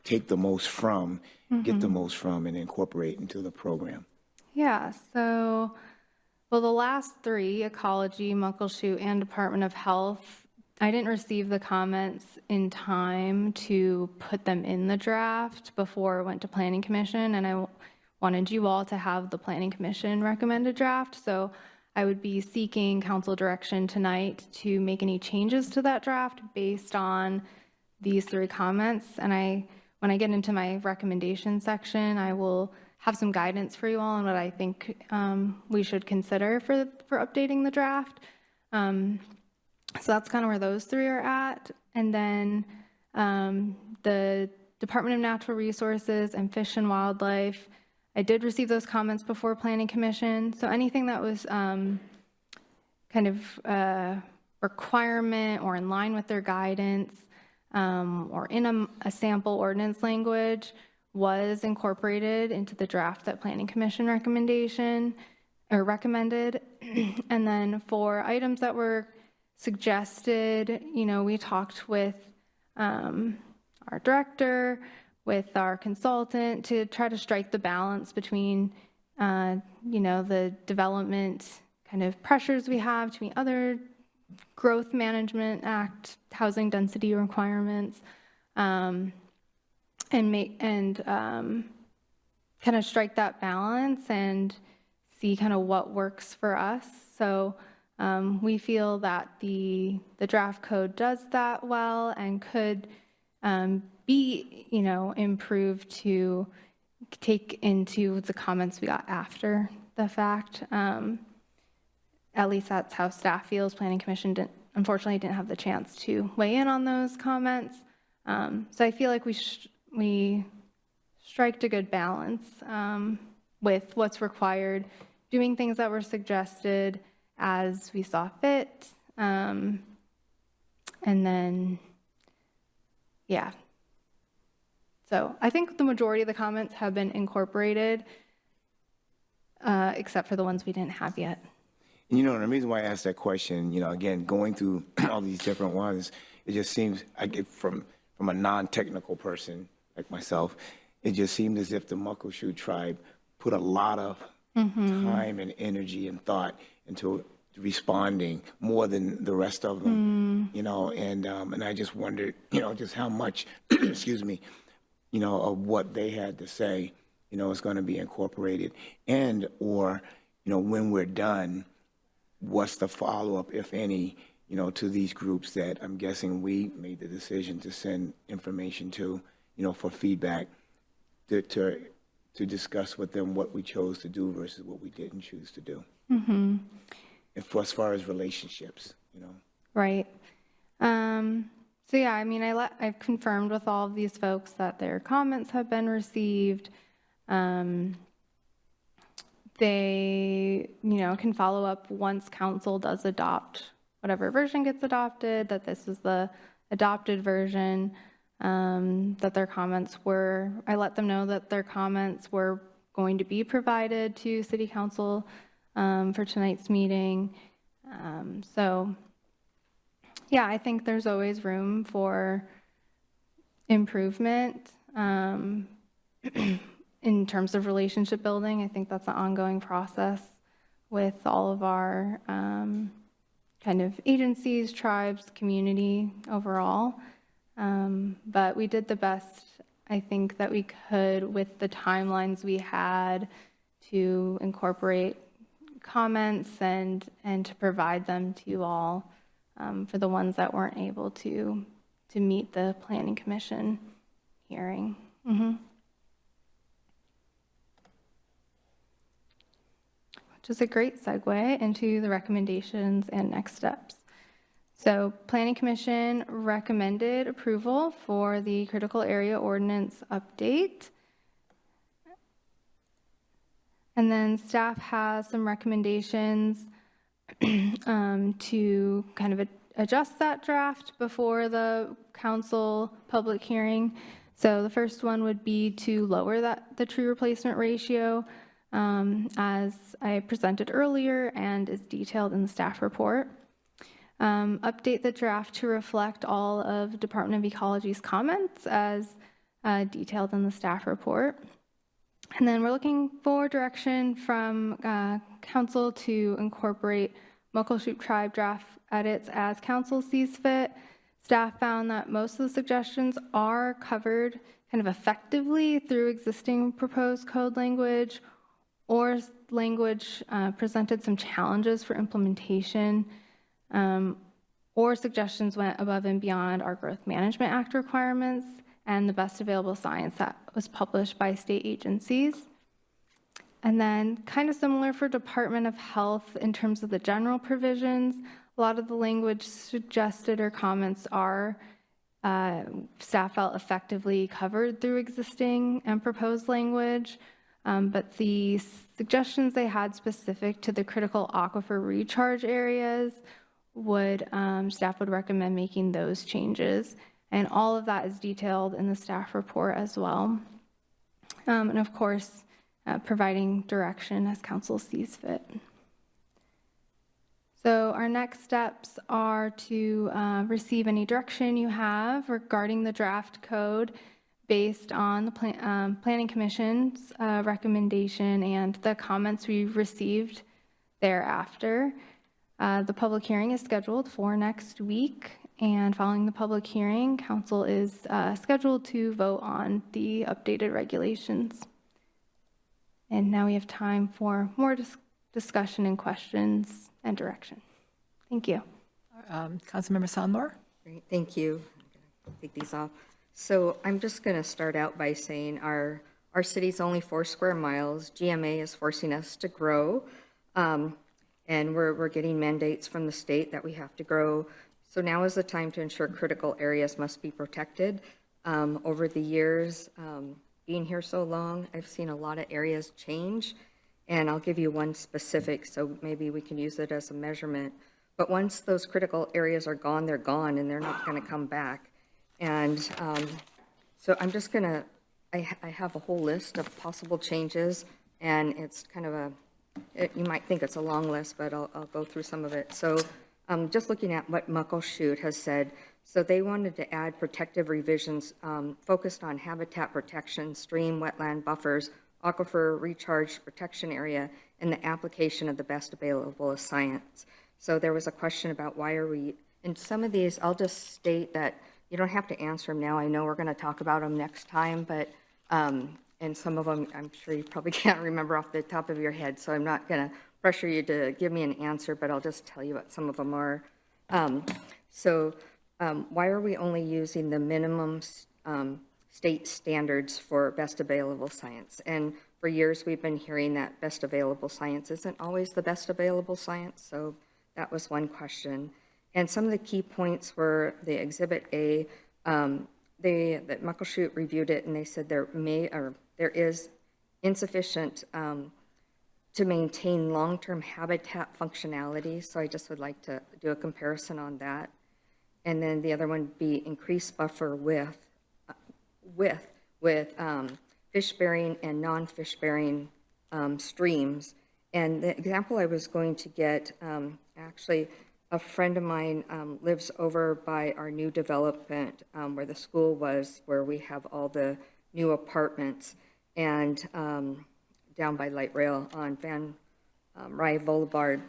take the most from, get the most from, and incorporate into the program? Yeah, so, well, the last three, Ecology, Muckleshoot, and Department of Health, I didn't receive the comments in time to put them in the draft before it went to Planning Commission, and I wanted you all to have the Planning Commission recommended draft, so I would be seeking council direction tonight to make any changes to that draft based on these three comments. And when I get into my recommendation section, I will have some guidance for you all on what I think we should consider for updating the draft. So that's kind of where those three are at. And then the Department of Natural Resources and Fish and Wildlife, I did receive those comments before Planning Commission. So anything that was kind of requirement or in line with their guidance or in a sample ordinance language was incorporated into the draft that Planning Commission recommended. And then for items that were suggested, we talked with our director, with our consultant to try to strike the balance between, the development kind of pressures we have to meet other Growth Management Act housing density requirements, and kind of strike that balance and see kind of what works for us. So we feel that the draft code does that well and could be, improved to take into the comments we got after the fact. At least that's how staff feels. Planning Commission unfortunately didn't have the chance to weigh in on those comments. So I feel like we striked a good balance with what's required, doing things that were suggested as we saw fit, and then, yeah. So I think the majority of the comments have been incorporated, except for the ones we didn't have yet. And the reason why I asked that question, again, going through all these different ones, it just seems, I get from a non-technical person like myself, it just seemed as if the Muckleshoot tribe put a lot of time and energy and thought into responding more than the rest of them, and I just wondered, just how much, excuse me, of what they had to say, is going to be incorporated, and or, when we're done, what's the follow-up, if any, to these groups that I'm guessing we made the decision to send information to, for feedback, to discuss with them what we chose to do versus what we didn't choose to do. And as far as relationships, Right. So yeah, I mean, I've confirmed with all of these folks that their comments have been received. They, can follow up once council does adopt whatever version gets adopted, that this is the adopted version, that their comments were, I let them know that their comments were going to be provided to City Council for tonight's meeting. So yeah, I think there's always room for improvement. In terms of relationship building, I think that's an ongoing process with all of our kind of agencies, tribes, community overall. But we did the best, I think, that we could with the timelines we had to incorporate comments and to provide them to you all for the ones that weren't able to meet the Planning Commission hearing. Which is a great segue into the recommendations and next steps. So Planning Commission recommended approval for the critical area ordinance update. And then staff has some recommendations to kind of adjust that draft before the council public hearing. So the first one would be to lower the tree replacement ratio as I presented earlier and is detailed in the staff report. Update the draft to reflect all of Department of Ecology's comments as detailed in the staff report. And then we're looking for direction from council to incorporate Muckleshoot Tribe draft edits as council sees fit. Staff found that most of the suggestions are covered kind of effectively through existing proposed code language, or language presented some challenges for implementation, or suggestions went above and beyond our Growth Management Act requirements and the best available science that was published by state agencies. And then kind of similar for Department of Health in terms of the general provisions, a lot of the language suggested or comments are staff felt effectively covered through existing and proposed language. But the suggestions they had specific to the critical aquifer recharge areas staff would recommend making those changes. And all of that is detailed in the staff report as well. And of course, providing direction as council sees fit. So our next steps are to receive any direction you have regarding the draft code based on the Planning Commission's recommendation and the comments we received thereafter. The public hearing is scheduled for next week, and following the public hearing, council is scheduled to vote on the updated regulations. And now we have time for more discussion and questions and direction. Thank you. Councilmember Sonmore? Great, thank you. I'm gonna take these off. So I'm just going to start out by saying our city's only 4 square miles. GMA is forcing us to grow, and we're getting mandates from the state that we have to grow. So now is the time to ensure critical areas must be protected. Over the years, being here so long, I've seen a lot of areas change, and I'll give you one specific, so maybe we can use it as a measurement. But once those critical areas are gone, they're gone, and they're not going to come back. And so I'm just going to, I have a whole list of possible changes, and it's kind of you might think it's a long list, but I'll go through some of it. So just looking at what Muckleshoot has said, so they wanted to add protective revisions focused on habitat protection, stream, wetland buffers, aquifer recharge protection area, and the application of the best available science. So there was a question about why are we, and some of these, I'll just state that you don't have to answer them now. I know we're going to talk about them next time, but, and some of them, I'm sure you probably can't remember off the top of your head, so I'm not going to pressure you to give me an answer, but I'll just tell you what some of them are. Why are we only using the minimum state standards for best available science? And for years, we've been hearing that best available science isn't always the best available science, so that was one question. And some of the key points were the Exhibit A, that Muckleshoot reviewed it, and they said there is insufficient to maintain long-term habitat functionality. So I just would like to do a comparison on that. And then the other one would be increased buffer with fish-bearing and non-fish-bearing streams. And the example I was going to get, actually, a friend of mine lives over by our new development where the school was, where we have all the new apartments, and down by Light Rail on Van Rye Boulevard.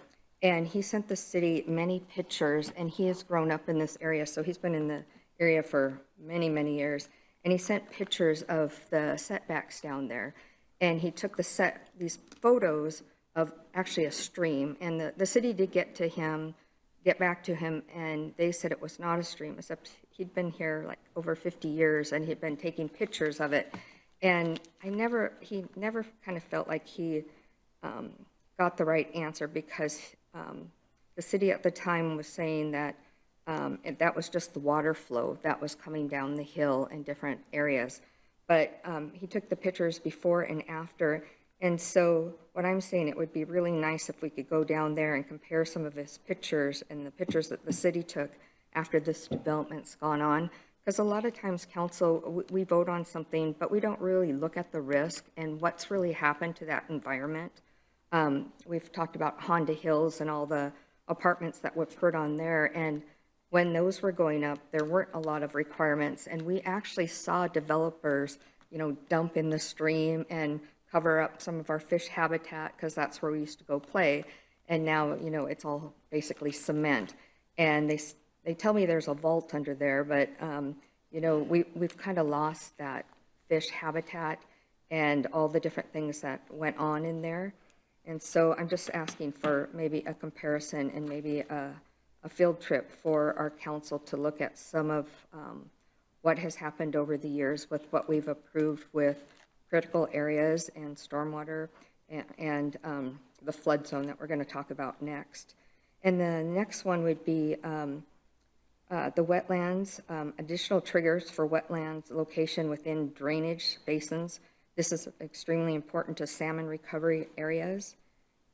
And he sent the city many pictures, and he has grown up in this area, so he's been in the area for many, many years. And he sent pictures of the setbacks down there. And he took these photos of actually a stream, and the city did get back to him, and they said it was not a stream, except he'd been here like over 50 years, and he'd been taking pictures of it. And he never kind of felt like he got the right answer, because the city at the time was saying that that was just the water flow that was coming down the hill in different areas. But he took the pictures before and after. And so what I'm saying, it would be really nice if we could go down there and compare some of his pictures and the pictures that the city took after this development's gone on. Because a lot of times council, we vote on something, but we don't really look at the risk and what's really happened to that environment. We've talked about Honda Hills and all the apartments that were put on there. And when those were going up, there weren't a lot of requirements. And we actually saw developers, dump in the stream and cover up some of our fish habitat, because that's where we used to go play. And now, it's all basically cement. And they tell me there's a vault under there, but, we've kind of lost that fish habitat and all the different things that went on in there. And so I'm just asking for maybe a comparison and maybe a field trip for our council to look at some of what has happened over the years with what we've approved with critical areas and stormwater, and the flood zone that we're going to talk about next. And the next one would be the wetlands, additional triggers for wetlands location within drainage basins. This is extremely important to salmon recovery areas.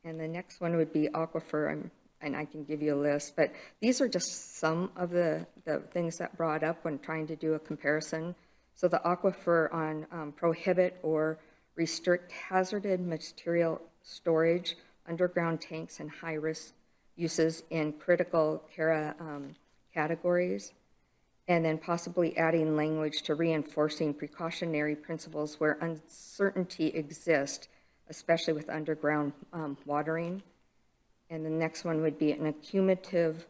And the next one would be aquifer, and I can give you a list, but these are just some of the things that brought up when trying to do a comparison. So the aquifer on prohibit or restrict hazardous material storage, underground tanks, and high-risk uses in critical categories, and then possibly adding language to reinforcing precautionary principles where uncertainty exists, especially with underground watering. And the next one would be an accumulative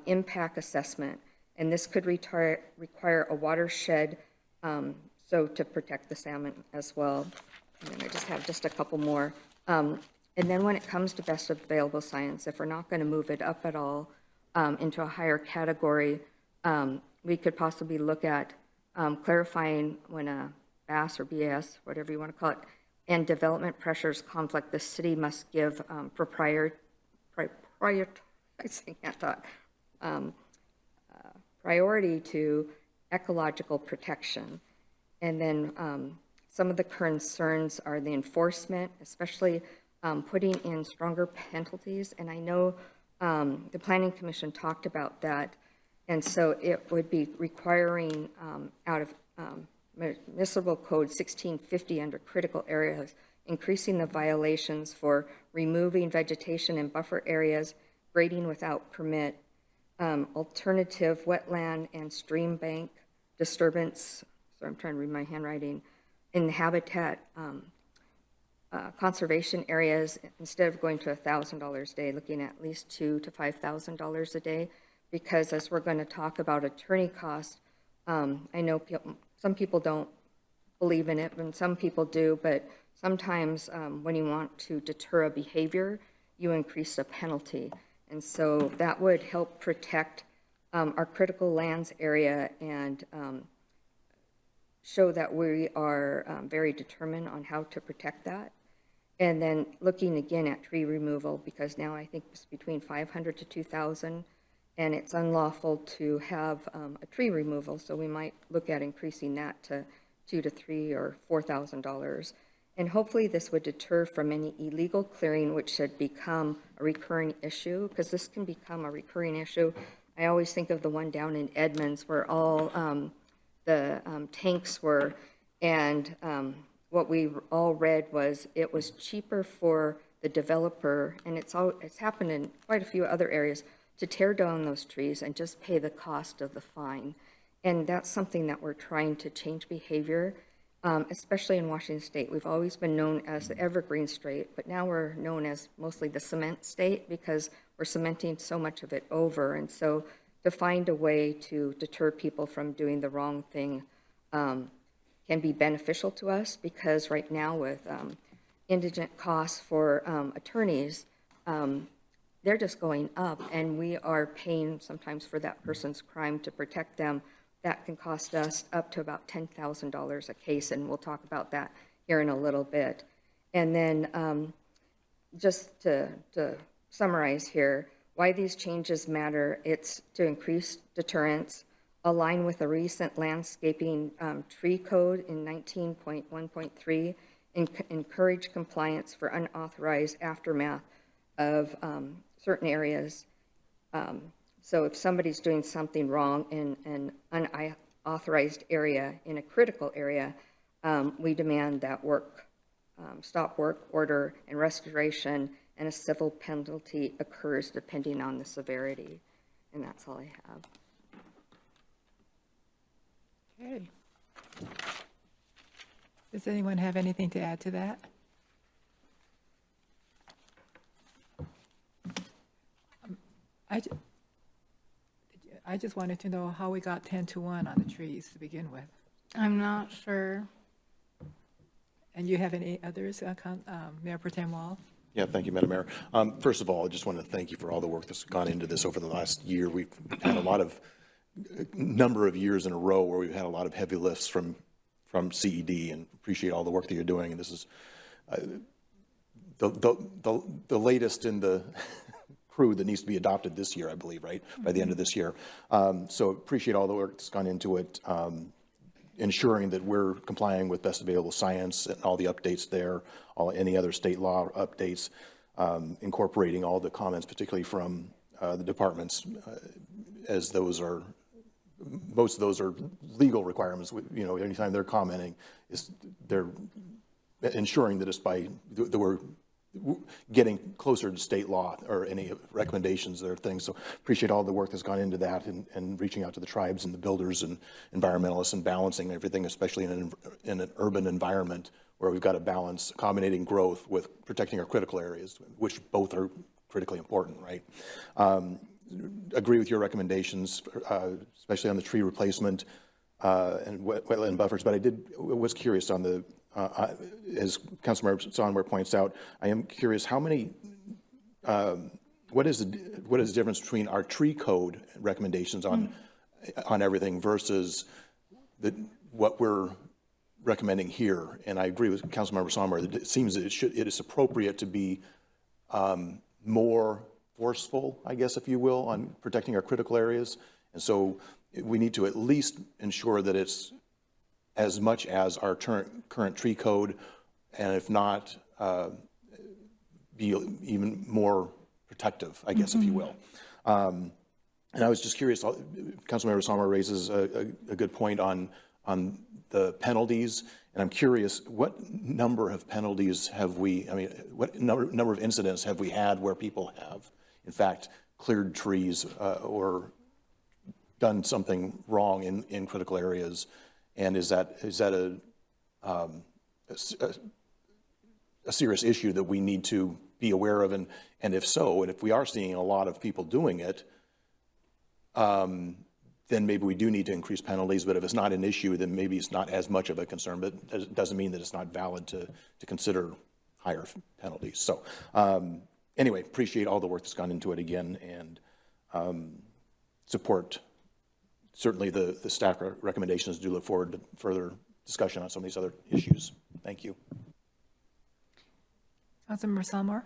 impact assessment, and this could require a watershed so to protect the salmon as well. And then I just have just a couple more. And then when it comes to best available science, if we're not going to move it up at all into a higher category, we could possibly look at clarifying when a BAS or BAS, whatever you want to call it, and development pressures conflict, the city must give priority to ecological protection. And then some of the concerns are the enforcement, especially putting in stronger penalties. And I know the Planning Commission talked about that. And so it would be requiring out of Municipal Code 1650 under critical areas, increasing the violations for removing vegetation in buffer areas, grading without permit, alternative wetland and stream bank disturbance, sorry, I'm trying to read my handwriting, in habitat conservation areas, instead of going to $1,000 a day, looking at least $2,000 to $5,000 a day, because as we're going to talk about attorney costs, I know some people don't believe in it, and some people do, but sometimes when you want to deter a behavior, you increase the penalty. And so that would help protect our critical lands area and show that we are very determined on how to protect that. And then looking again at tree removal, because now I think it's between 500 to 2,000, and it's unlawful to have a tree removal, so we might look at increasing that to $2,000 to $3,000 or $4,000. And hopefully this would deter from any illegal clearing, which should become a recurring issue, because this can become a recurring issue. I always think of the one down in Edmonds where all the tanks were, and what we all read was it was cheaper for the developer, and it's happened in quite a few other areas, to tear down those trees and just pay the cost of the fine. And that's something that we're trying to change behavior, especially in Washington State. We've always been known as the evergreen state, but now we're known as mostly the cement state because we're cementing so much of it over. And so to find a way to deter people from doing the wrong thing can be beneficial to us, because right now with indigent costs for attorneys, they're just going up, and we are paying sometimes for that person's crime to protect them. That can cost us up to about $10,000 a case, and we'll talk about that here in a little bit. And then just to summarize here, why these changes matter, it's to increase deterrence, align with a recent landscaping tree code in 19.1.3, encourage compliance for unauthorized aftermath of certain areas. So if somebody's doing something wrong in an unauthorized area, in a critical area, we demand that stop work order and restoration, and a civil penalty occurs depending on the severity. And that's all I have. Okay. Does anyone have anything to add to that? I just wanted to know how we got 10-1 on the trees to begin with. I'm not sure. And you have any others, Mayor Pro Tem Wall? Yeah, thank you, Madam Mayor. First of all, I just want to thank you for all the work that's gone into this over the last year. We've had a number of years in a row where we've had a lot of heavy lifts from CED, and appreciate all the work that you're doing. And this is the latest in the crew that needs to be adopted this year, I believe, right? By the end of this year. So appreciate all the work that's gone into it, ensuring that we're complying with best available science and all the updates there, any other state law updates, incorporating all the comments, particularly from the departments, as those are, most of those are legal requirements. You know, anytime they're commenting, they're ensuring that it's that we're getting closer to state law or any recommendations or things. So appreciate all the work that's gone into that and reaching out to the tribes and the builders and environmentalists and balancing everything, especially in an urban environment where we've got to balance accommodating growth with protecting our critical areas, which both are critically important, right? Agree with your recommendations, especially on the tree replacement and wetland buffers, but I was curious on the as Councilmember Sonmore points out, I am curious how many, what is the difference between our tree code recommendations on everything versus what we're recommending here? And I agree with Councilmember Sonmore that it seems that it is appropriate to be more forceful, I guess, if you will, on protecting our critical areas. And so we need to at least ensure that it's as much as our current tree code, and if not, be even more protective, I guess, if you will. And I was just curious, Councilmember Sommer raises a good point on the penalties, and I'm curious, what number of penalties have we, I mean, what number of incidents have we had where people have, in fact, cleared trees or done something wrong in critical areas? And is that a serious issue that we need to be aware of? And if so, and if we are seeing a lot of people doing it, then maybe we do need to increase penalties. But if it's not an issue, then maybe it's not as much of a concern. But it doesn't mean that it's not valid to consider higher penalties. So anyway, appreciate all the work that's gone into it again, and support certainly the staff recommendations. Do look forward to further discussion on some of these other issues. Thank you. Councilmember Salmore?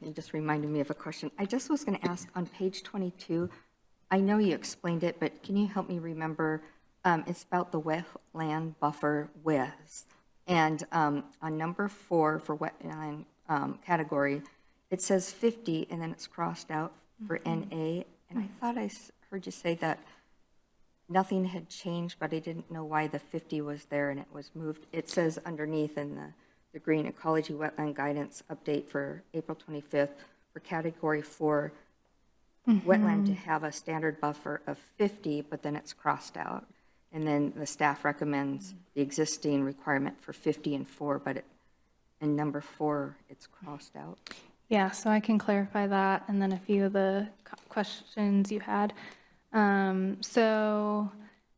You just reminded me of a question. I just was going to ask on page 22, I know you explained it, but can you help me remember? It's about the wetland buffer widths. And on number 4 for wetland category, it says 50 and then it's crossed out for NA. And I thought I heard you say that nothing had changed, but I didn't know why the 50 was there and it was moved. It says underneath in the green ecology wetland guidance update for April 25th for category 4, wetland to have a standard buffer of 50, but then it's crossed out. And then the staff recommends the existing requirement for 50 and 4, but in number 4, it's crossed out. Yeah, so I can clarify that, and then a few of the questions you had. So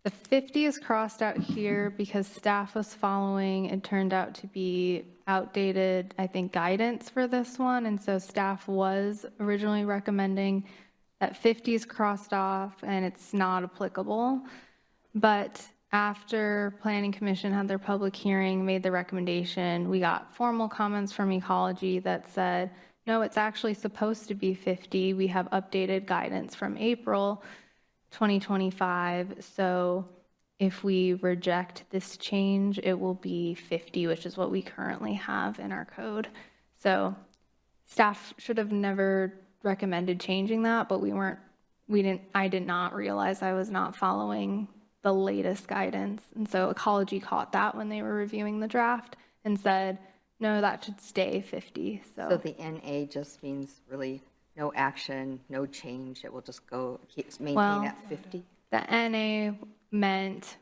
the 50 is crossed out here because staff was following, it turned out to be outdated, I think, guidance for this one. And so staff was originally recommending that 50 is crossed off and it's not applicable. But after Planning Commission had their public hearing, made the recommendation, we got formal comments from ecology that said, no, it's actually supposed to be 50. We have updated guidance from April 2025. So if we reject this change, it will be 50, which is what we currently have in our code. So staff should have never recommended changing that, but I did not realize I was not following the latest guidance. And so ecology caught that when they were reviewing the draft and said, no, that should stay 50. So the NA just means really no action, no change. It will just keeps maintaining at 50. The NA meant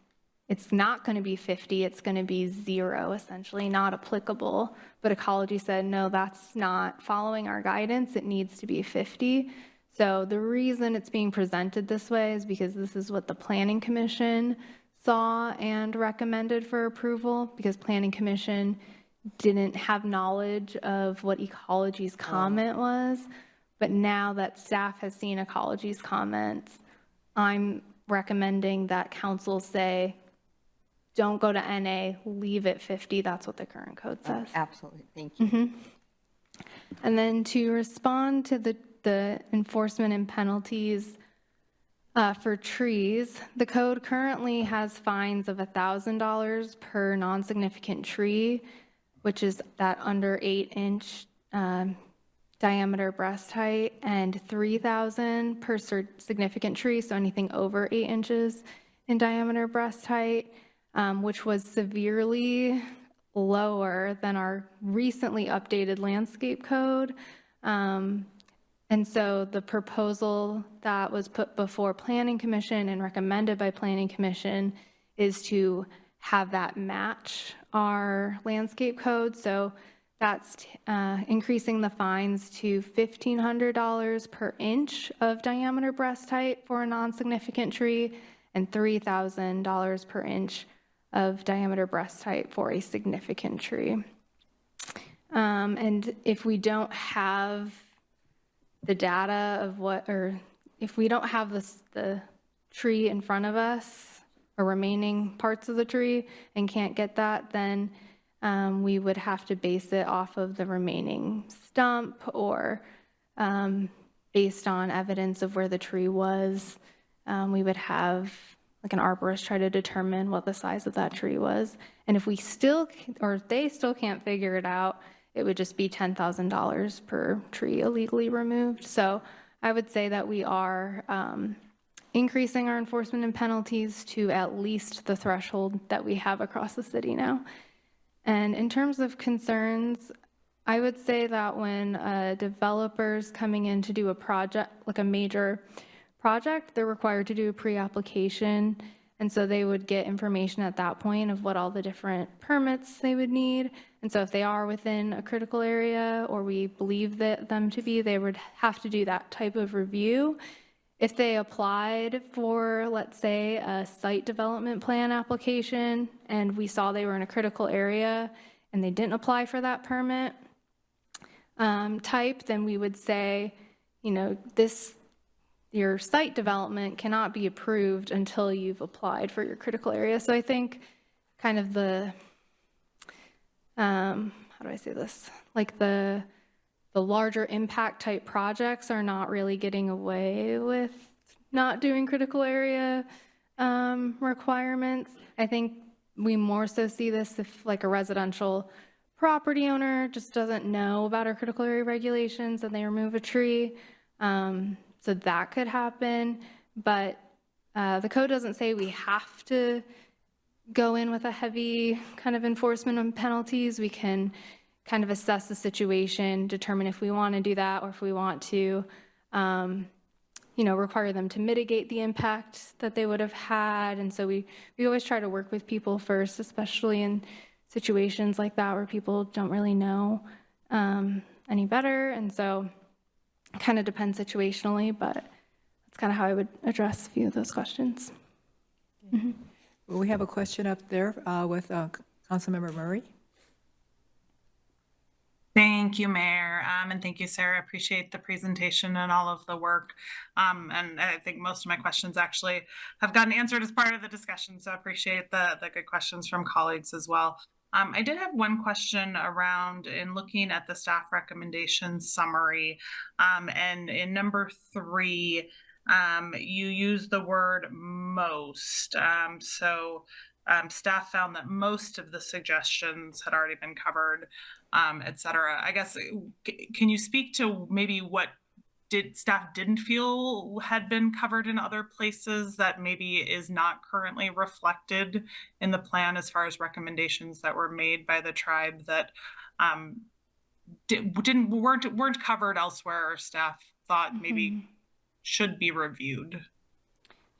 it's not going to be 50, it's going to be 0, essentially, not applicable. But ecology said, no, that's not following our guidance, it needs to be 50. So the reason it's being presented this way is because this is what the Planning Commission saw and recommended for approval, because Planning Commission didn't have knowledge of what ecology's comment was. But now that staff has seen ecology's comments, I'm recommending that council say, don't go to NA, leave it 50. That's what the current code says. Absolutely, thank you. And then to respond to the enforcement and penalties for trees, the code currently has fines of $1,000 per non-significant tree, which is that under 8-inch diameter breast height, and $3,000 per significant tree, so anything over 8 inches in diameter breast height, which was severely lower than our recently updated landscape code. And so the proposal that was put before Planning Commission and recommended by Planning Commission is to have that match our landscape code. So that's increasing the fines to $1,500 per inch of diameter breast height for a non-significant tree and $3,000 per inch of diameter breast height for a significant tree. And if we don't have the data of or if we don't have the tree in front of us or remaining parts of the tree and can't get that, then we would have to base it off of the remaining stump or based on evidence of where the tree was. We would have like an arborist try to determine what the size of that tree was. And if we still, or they still can't figure it out, it would just be $10,000 per tree illegally removed. So I would say that we are increasing our enforcement and penalties to at least the threshold that we have across the city now. And in terms of concerns, I would say that when developers coming in to do a project, like a major project, they're required to do a pre-application. And so they would get information at that point of what all the different permits they would need. And so if they are within a critical area or we believe them to be, they would have to do that type of review. If they applied for, let's say, a site development plan application and we saw they were in a critical area and they didn't apply for that permit type, then we would say, you know, your site development cannot be approved until you've applied for your critical area. So I think kind of the, how do I say this? Like the larger impact type projects are not really getting away with not doing critical area requirements. I think we more so see this if like a residential property owner just doesn't know about our critical area regulations and they remove a tree. So that could happen, but the code doesn't say we have to go in with a heavy kind of enforcement and penalties. We can kind of assess the situation, determine if we want to do that or if we want to, you know, require them to mitigate the impact that they would have had. And so we always try to work with people first, especially in situations like that where people don't really know any better. And so it kind of depends situationally, but that's kind of how I would address a few of those questions. Mm-hmm. Well, we have a question up there with Councilmember Murray. Thank you, Mayor, and thank you, Sarah. I appreciate the presentation and all of the work. And I think most of my questions actually have gotten answered as part of the discussion, so I appreciate the good questions from colleagues as well. I did have one question around in looking at the staff recommendation summary, and in number 3, you use the word most. Staff found that most of the suggestions had already been covered, et cetera. I guess, can you speak to maybe what staff didn't feel had been covered in other places that maybe is not currently reflected in the plan as far as recommendations that were made by the tribe that weren't covered elsewhere, or staff thought maybe should be reviewed?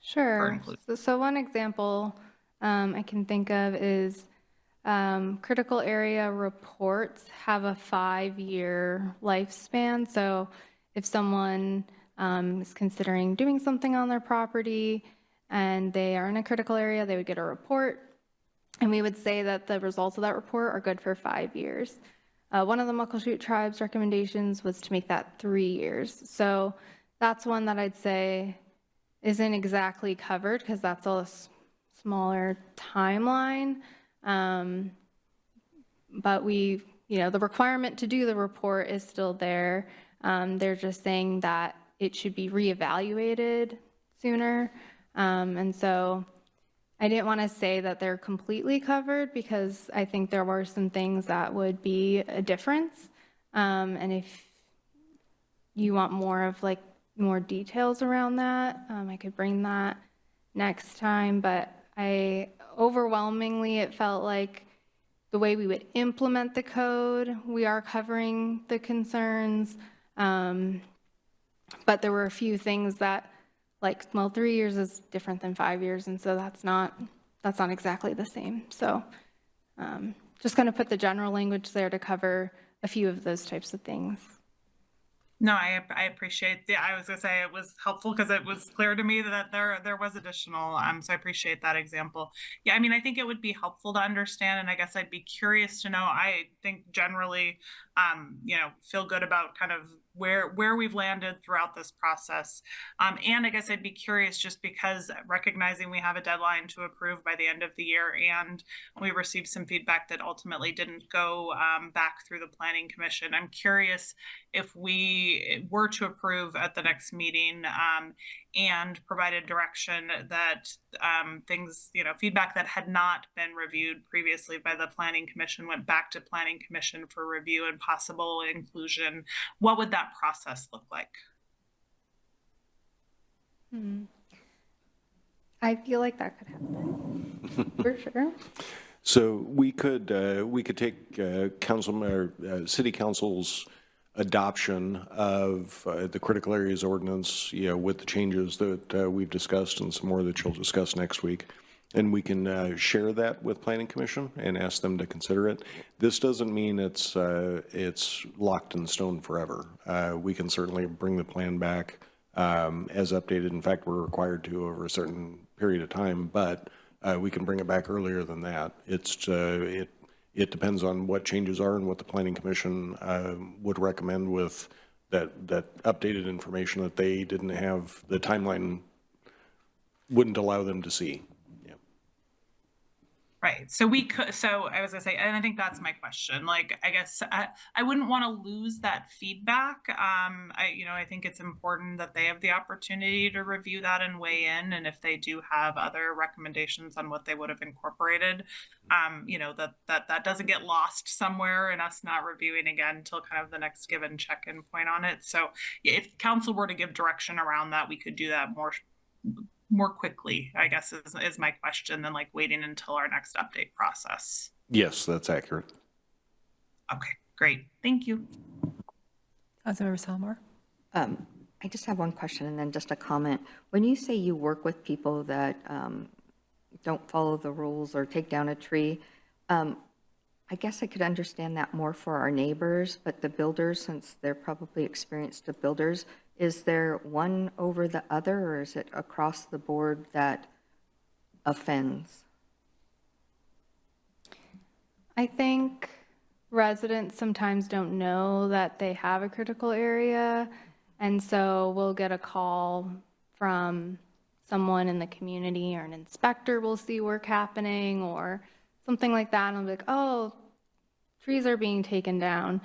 Sure. So one example I can think of is critical area reports have a 5-year lifespan. So if someone is considering doing something on their property and they are in a critical area, they would get a report. And we would say that the results of that report are good for 5 years. One of the Muckleshoot tribe's recommendations was to make that 3 years. So that's one that I'd say isn't exactly covered because that's a smaller timeline. But we the requirement to do the report is still there. They're just saying that it should be reevaluated sooner. And so I didn't want to say that they're completely covered because I think there were some things that would be a difference. And if you want more details around that, I could bring that next time. But overwhelmingly, it felt like the way we would implement the code, we are covering the concerns. But there were a few things that, 3 years is different than 5 years, and so that's not exactly the same. So just going to put the general language there to cover a few of those types of things. No, I appreciate I was gonna say it was helpful because it was clear to me that there was additional, so I appreciate that example. Yeah, I mean, I think it would be helpful to understand, and I guess I'd be curious to know. I think generally, feel good about kind of where we've landed throughout this process. And I guess I'd be curious just because recognizing we have a deadline to approve by the end of the year, and we received some feedback that ultimately didn't go back through the Planning Commission. I'm curious if we were to approve at the next meeting and provided direction that things, feedback that had not been reviewed previously by the Planning Commission went back to Planning Commission for review and possible inclusion, what would that process look like? I feel like that could happen, for sure. So we could take city council's adoption of the critical areas ordinance, with the changes that we've discussed and some more that you'll discuss next week. And we can share that with Planning Commission and ask them to consider it. This doesn't mean it's locked in stone forever. We can certainly bring the plan back as updated. In fact, we're required to over a certain period of time, but we can bring it back earlier than that. It depends on what changes are and what the Planning Commission would recommend with that updated information that they didn't have, the timeline wouldn't allow them to see. Right. So I was gonna say, and I think that's my question. I guess I wouldn't want to lose that feedback. I think it's important that they have the opportunity to review that and weigh in. And if they do have other recommendations on what they would have incorporated, that doesn't get lost somewhere and us not reviewing again until kind of the next given check-in point on it. So if council were to give direction around that, we could do that more quickly, I guess is my question, than waiting until our next update process. Yes, that's accurate. Okay, great. Thank you. Councilmember Salomon? I just have one question and then just a comment. When you say you work with people that don't follow the rules or take down a tree, I guess I could understand that more for our neighbors, but the builders, since they're probably experienced builders, is there one over the other, or is it across the board that offends? I think residents sometimes don't know that they have a critical area, and so we'll get a call from someone in the community, or an inspector will see work happening or something like that, and I'll be like, oh, trees are being taken down.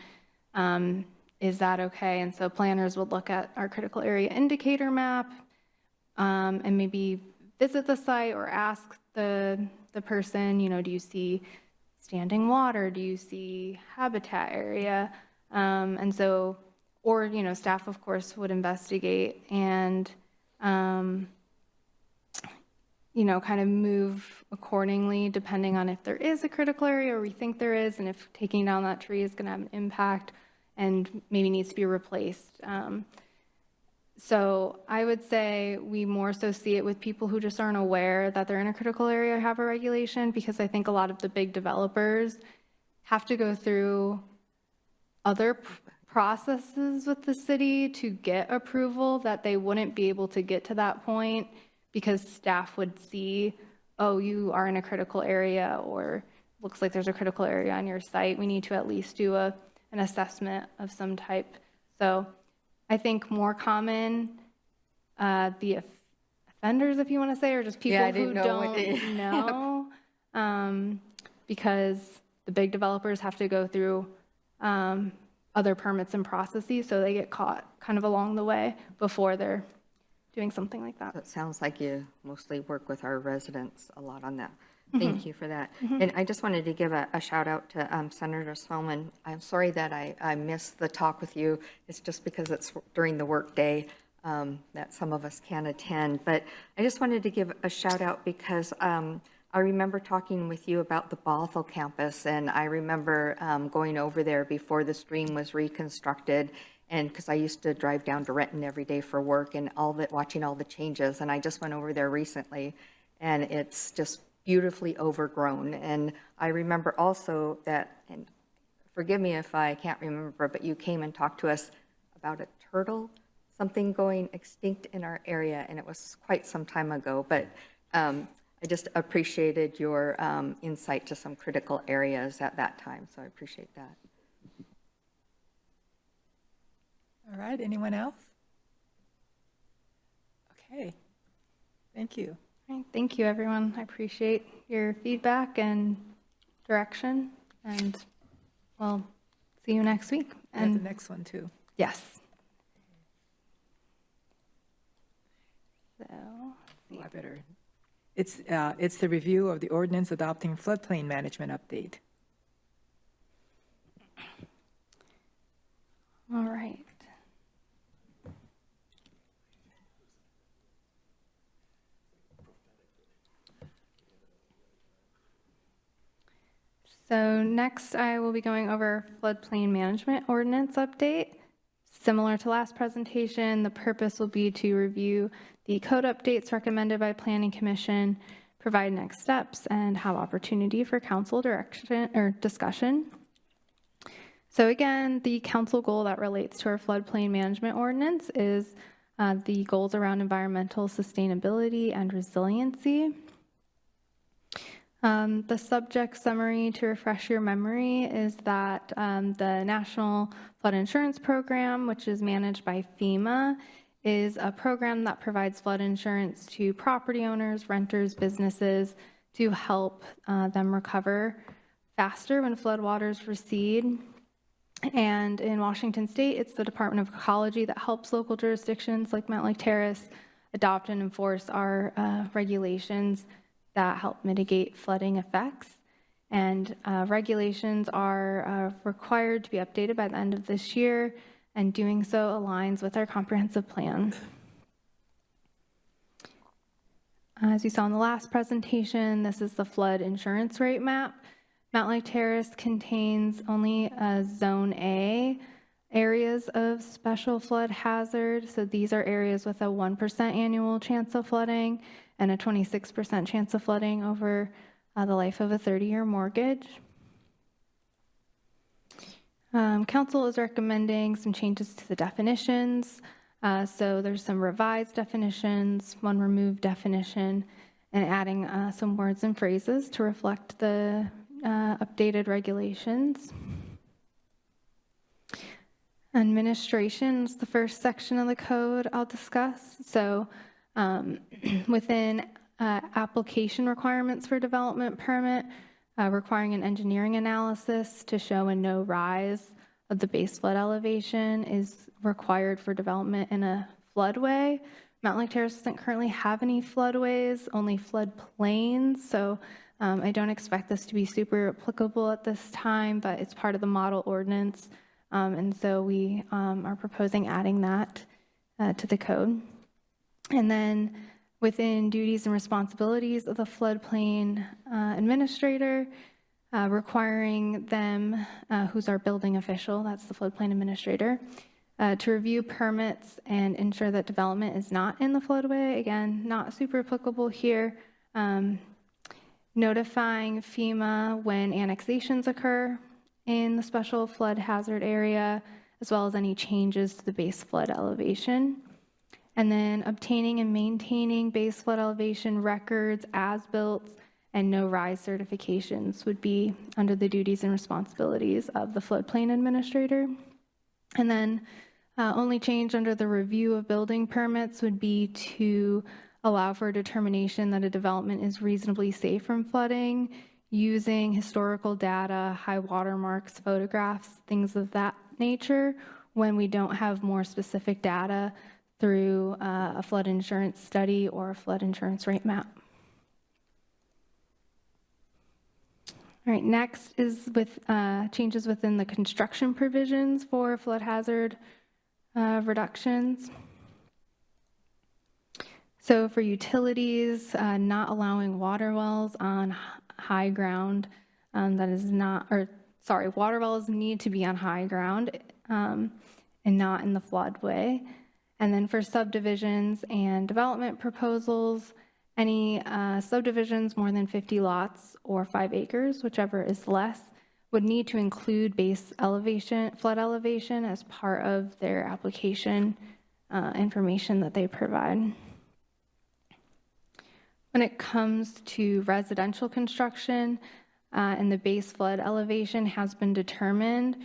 Is that okay? And so planners would look at our critical area indicator map and maybe visit the site or ask the person, do you see standing water? Do you see habitat area? And so, or, staff, of course, would investigate and, kind of move accordingly depending on if there is a critical area or we think there is, and if taking down that tree is going to have an impact and maybe needs to be replaced. So I would say we more so see it with people who just aren't aware that they're in a critical area or have a regulation, because I think a lot of the big developers have to go through other processes with the city to get approval that they wouldn't be able to get to that point because staff would see, oh, you are in a critical area, or looks like there's a critical area on your site. We need to at least do an assessment of some type. So I think more common, the offenders, if you want to say, or just people who don't know, because the big developers have to go through other permits and processes, so they get caught kind of along the way before they're doing something like that. So it sounds like you mostly work with our residents a lot on that. Thank you for that. And I just wanted to give a shout out to Senator Salomon. I'm sorry that I missed the talk with you. It's just because it's during the workday that some of us can't attend. But I just wanted to give a shout out because I remember talking with you about the Bothell campus, and I remember going over there before the stream was reconstructed, and because I used to drive down to Renton every day for work and watching all the changes, and I just went over there recently, and it's just beautifully overgrown. And I remember also that, and forgive me if I can't remember, but you came and talked to us about a turtle, something going extinct in our area, and it was quite some time ago, but I just appreciated your insight to some critical areas at that time, so I appreciate that. All right, anyone else? Okay, thank you. All right, thank you, everyone. I appreciate your feedback and direction, and we'll see you next week. And the next one, too. Yes. So, Oh, I better. It's the review of the ordinance adopting floodplain management update. all right. So next, I will be going over floodplain management ordinance update. Similar to last presentation, the purpose will be to review the code updates recommended by Planning Commission, provide next steps, and have opportunity for council direction or discussion. So again, the council goal that relates to our floodplain management ordinance is the goals around environmental sustainability and resiliency. The subject summary, to refresh your memory, is that the National Flood Insurance Program, which is managed by FEMA, is a program that provides flood insurance to property owners, renters, businesses to help them recover faster when floodwaters recede. And in Washington State, it's the Department of Ecology that helps local jurisdictions like Mountlake Terrace adopt and enforce our regulations that help mitigate flooding effects. And regulations are required to be updated by the end of this year, and doing so aligns with our comprehensive plan. As you saw in the last presentation, this is the flood insurance rate map. Mountlake Terrace contains only Zone A areas of special flood hazard. So these are areas with a 1% annual chance of flooding and a 26% chance of flooding over the life of a 30-year mortgage. Council is recommending some changes to the definitions. So there's some revised definitions, one removed definition, and adding some words and phrases to reflect the updated regulations. Administration is the first section of the code I'll discuss. So within application requirements for development permit, requiring an engineering analysis to show a no rise of the base flood elevation is required for development in a floodway. Mountlake Terrace doesn't currently have any floodways, only floodplains, so I don't expect this to be super applicable at this time, but it's part of the model ordinance, and so we are proposing adding that to the code. And then within duties and responsibilities of the floodplain administrator, requiring them, who's our building official, that's the floodplain administrator, to review permits and ensure that development is not in the floodway. Again, not super applicable here. Notifying FEMA when annexations occur in the special flood hazard area, as well as any changes to the base flood elevation. And then obtaining and maintaining base flood elevation records, as-built, and no rise certifications would be under the duties and responsibilities of the floodplain administrator. And then only change under the review of building permits would be to allow for a determination that a development is reasonably safe from flooding using historical data, high water marks, photographs, things of that nature, when we don't have more specific data through a flood insurance study or a flood insurance rate map. All right, next is with changes within the construction provisions for flood hazard reductions. So for utilities, not allowing water wells on high ground that is not, or sorry, water wells need to be on high ground and not in the floodway. And then for subdivisions and development proposals, any subdivisions more than 50 lots or 5 acres, whichever is less, would need to include base elevation, flood elevation as part of their application information that they provide. When it comes to residential construction and the base flood elevation has been determined,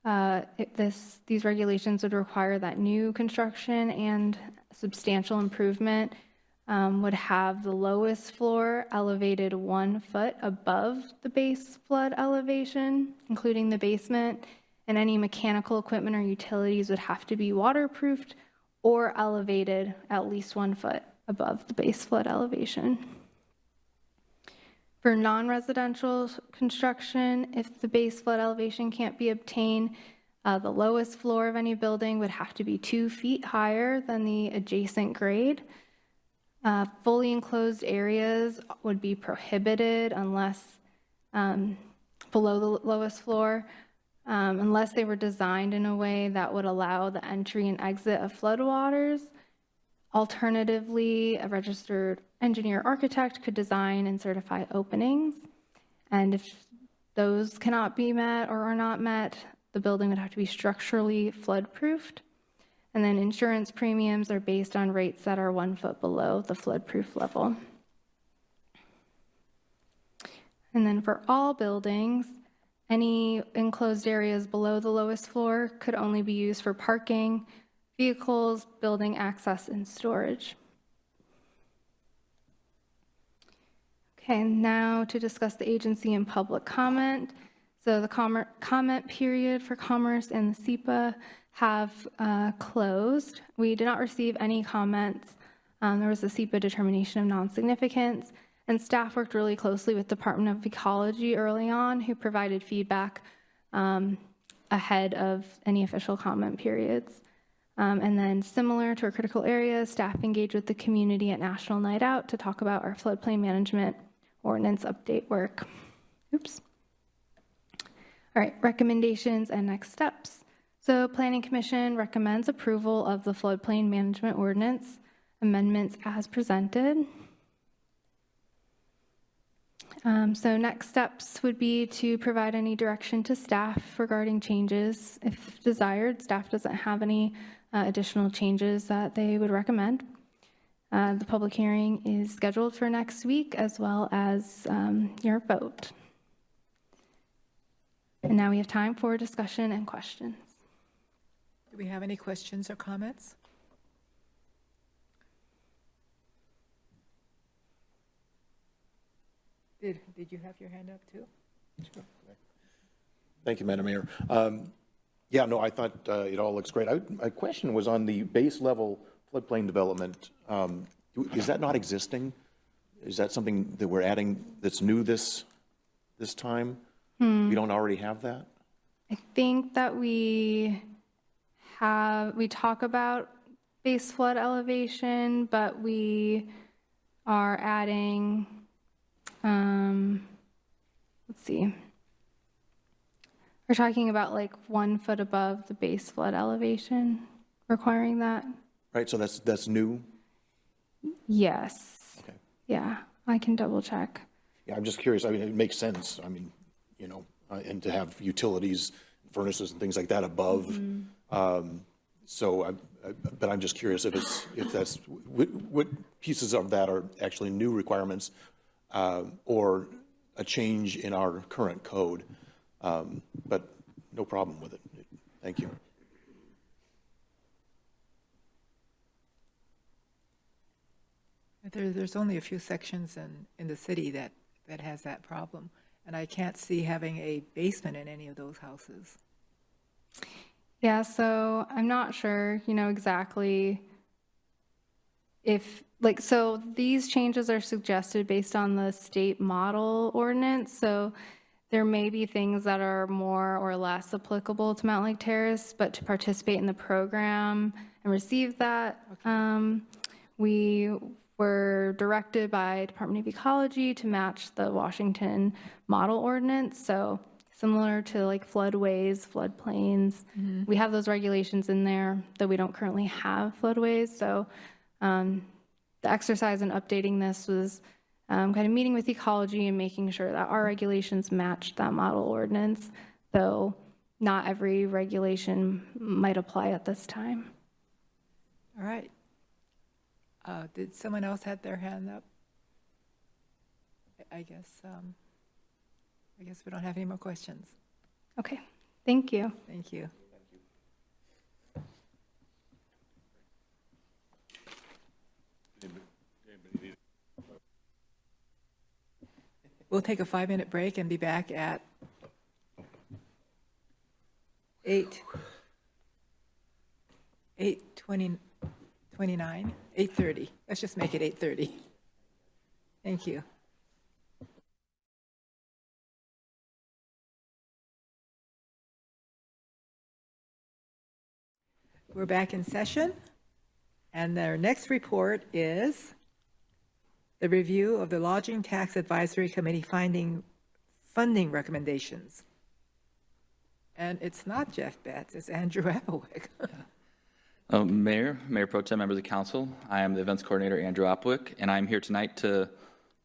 these regulations would require that new construction and substantial improvement would have the lowest floor elevated 1 foot above the base flood elevation, including the basement, and any mechanical equipment or utilities would have to be waterproofed or elevated at least 1 foot above the base flood elevation. For non-residential construction, if the base flood elevation can't be obtained, the lowest floor of any building would have to be 2 feet higher than the adjacent grade. Fully enclosed areas would be prohibited unless below the lowest floor, unless they were designed in a way that would allow the entry and exit of floodwaters. Alternatively, a registered engineer architect could design and certify openings. And if those cannot be met or are not met, the building would have to be structurally flood-proofed. And then insurance premiums are based on rates that are 1 foot below the flood-proof level. And then for all buildings, any enclosed areas below the lowest floor could only be used for parking, vehicles, building access, and storage. Okay, now to discuss the agency and public comment. So the comment period for Commerce and the SEPA have closed. We did not receive any comments. There was a SEPA determination of non-significance, and staff worked really closely with Department of Ecology early on, who provided feedback ahead of any official comment periods. And then similar to our critical areas, staff engaged with the community at National Night Out to talk about our floodplain management ordinance update work. Oops. All right, recommendations and next steps. So Planning Commission recommends approval of the floodplain management ordinance amendments as presented. So next steps would be to provide any direction to staff regarding changes. If desired, staff doesn't have any additional changes that they would recommend. The public hearing is scheduled for next week, as well as your vote. And now we have time for discussion and questions. Do we have any questions or comments? Did you have your hand up too? Thank you, Madam Mayor. Yeah, no, I thought it all looks great. My question was on the base level floodplain development. Is that not existing? Is that something that we're adding that's new this time? We don't already have that? I think that we talk about base flood elevation, but we are adding, let's see. We're talking about like 1 foot above the base flood elevation, requiring that. Right, so that's new? Yes. Okay. Yeah, I can double check. Yeah, I'm just curious. I mean, it makes sense. I mean, you know, and to have utilities, furnaces and things like that above. But I'm just curious if that's, what pieces of that are actually new requirements or a change in our current code. But no problem with it. Thank you. There's only a few sections in the city that has that problem. and I can't see having a basement in any of those houses. Yeah, so I'm not sure, exactly if, so these changes are suggested based on the state model ordinance. So there may be things that are more or less applicable to Mountlake Terrace, but to participate in the program and receive that, we were directed by Department of Ecology to match the Washington model ordinance. So similar to like floodways, floodplains. We have those regulations in there, though we don't currently have floodways. So the exercise in updating this was kind of meeting with ecology and making sure that our regulations matched that model ordinance, though not every regulation might apply at this time. All right. Did someone else have their hand up? I guess we don't have any more questions. Okay, thank you. Thank you. We'll take a 5-minute break and be back at 8:29, 8:30. Let's just make it 8:30. Thank you. We're back in session, and our next report is the review of the Lodging Tax Advisory Committee funding recommendations. And it's not Jeff Betts, it's Andrew Applewick. Mayor Pro Tem, members of council, I am the events coordinator, Andrew Applewick, and I'm here tonight to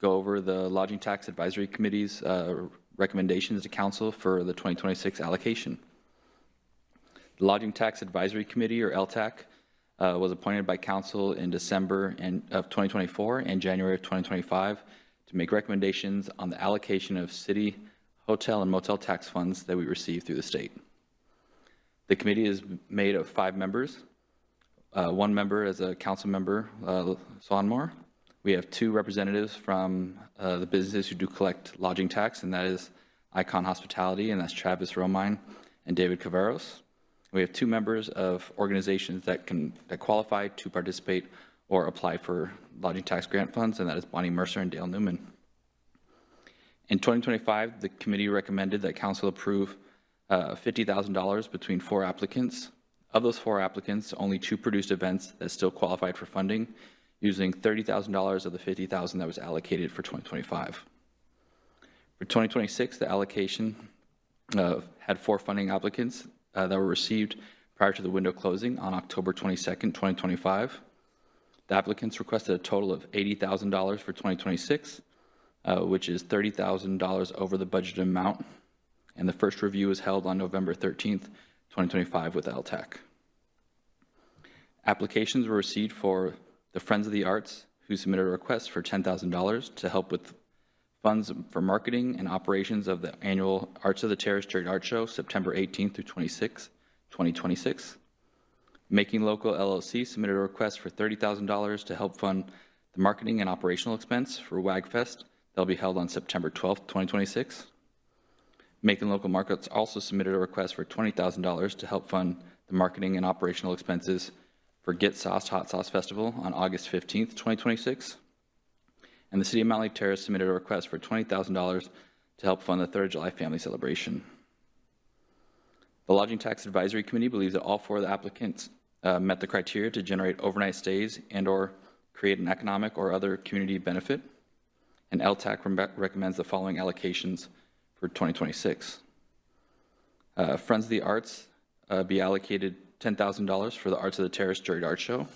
go over the Lodging Tax Advisory Committee's recommendations to council for the 2026 allocation. The Lodging Tax Advisory Committee, or LTAC, was appointed by council in December of 2024 and January of 2025 to make recommendations on the allocation of city, hotel, and motel tax funds that we receive through the state. The committee is made of 5 members. 1 member as a council member, Salomon. We have 2 representatives from the businesses who do collect lodging tax, and that is Icon Hospitality, and that's Travis Romine and David Caveros. We have 2 members of organizations that qualify to participate or apply for lodging tax grant funds, and that is Bonnie Mercer and Dale Newman. In 2025, the committee recommended that council approve $50,000 between 4 applicants. Of those 4 applicants, only 2 produced events that still qualified for funding, using $30,000 of the $50,000 that was allocated for 2025. For 2026, the allocation had 4 funding applicants that were received prior to the window closing on October 22nd, 2025. The applicants requested a total of $80,000 for 2026, which is $30,000 over the budgeted amount, and the first review was held on November 13th, 2025 with LTAC. Applications were received for the Friends of the Arts, who submitted a request for $10,000 to help with funds for marketing and operations of the annual Arts of the Terrace Street Art Show, September 18th through 2026. Making Local LLC submitted a request for $30,000 to help fund the marketing and operational expense for WAGFest. That'll be held on September 12th, 2026. Making Local Markets also submitted a request for $20,000 to help fund the marketing and operational expenses for Get Sauced Hot Sauce Festival on August 15th, 2026. And the City of Mountlake Terrace submitted a request for $20,000 to help fund the 3rd of July family celebration. The Lodging Tax Advisory Committee believes that all 4 of the applicants met the criteria to generate overnight stays and/or create an economic or other community benefit, and LTAC recommends the following allocations for 2026. Friends of the Arts be allocated $10,000 for the Arts of the Terrace Juried Art Show.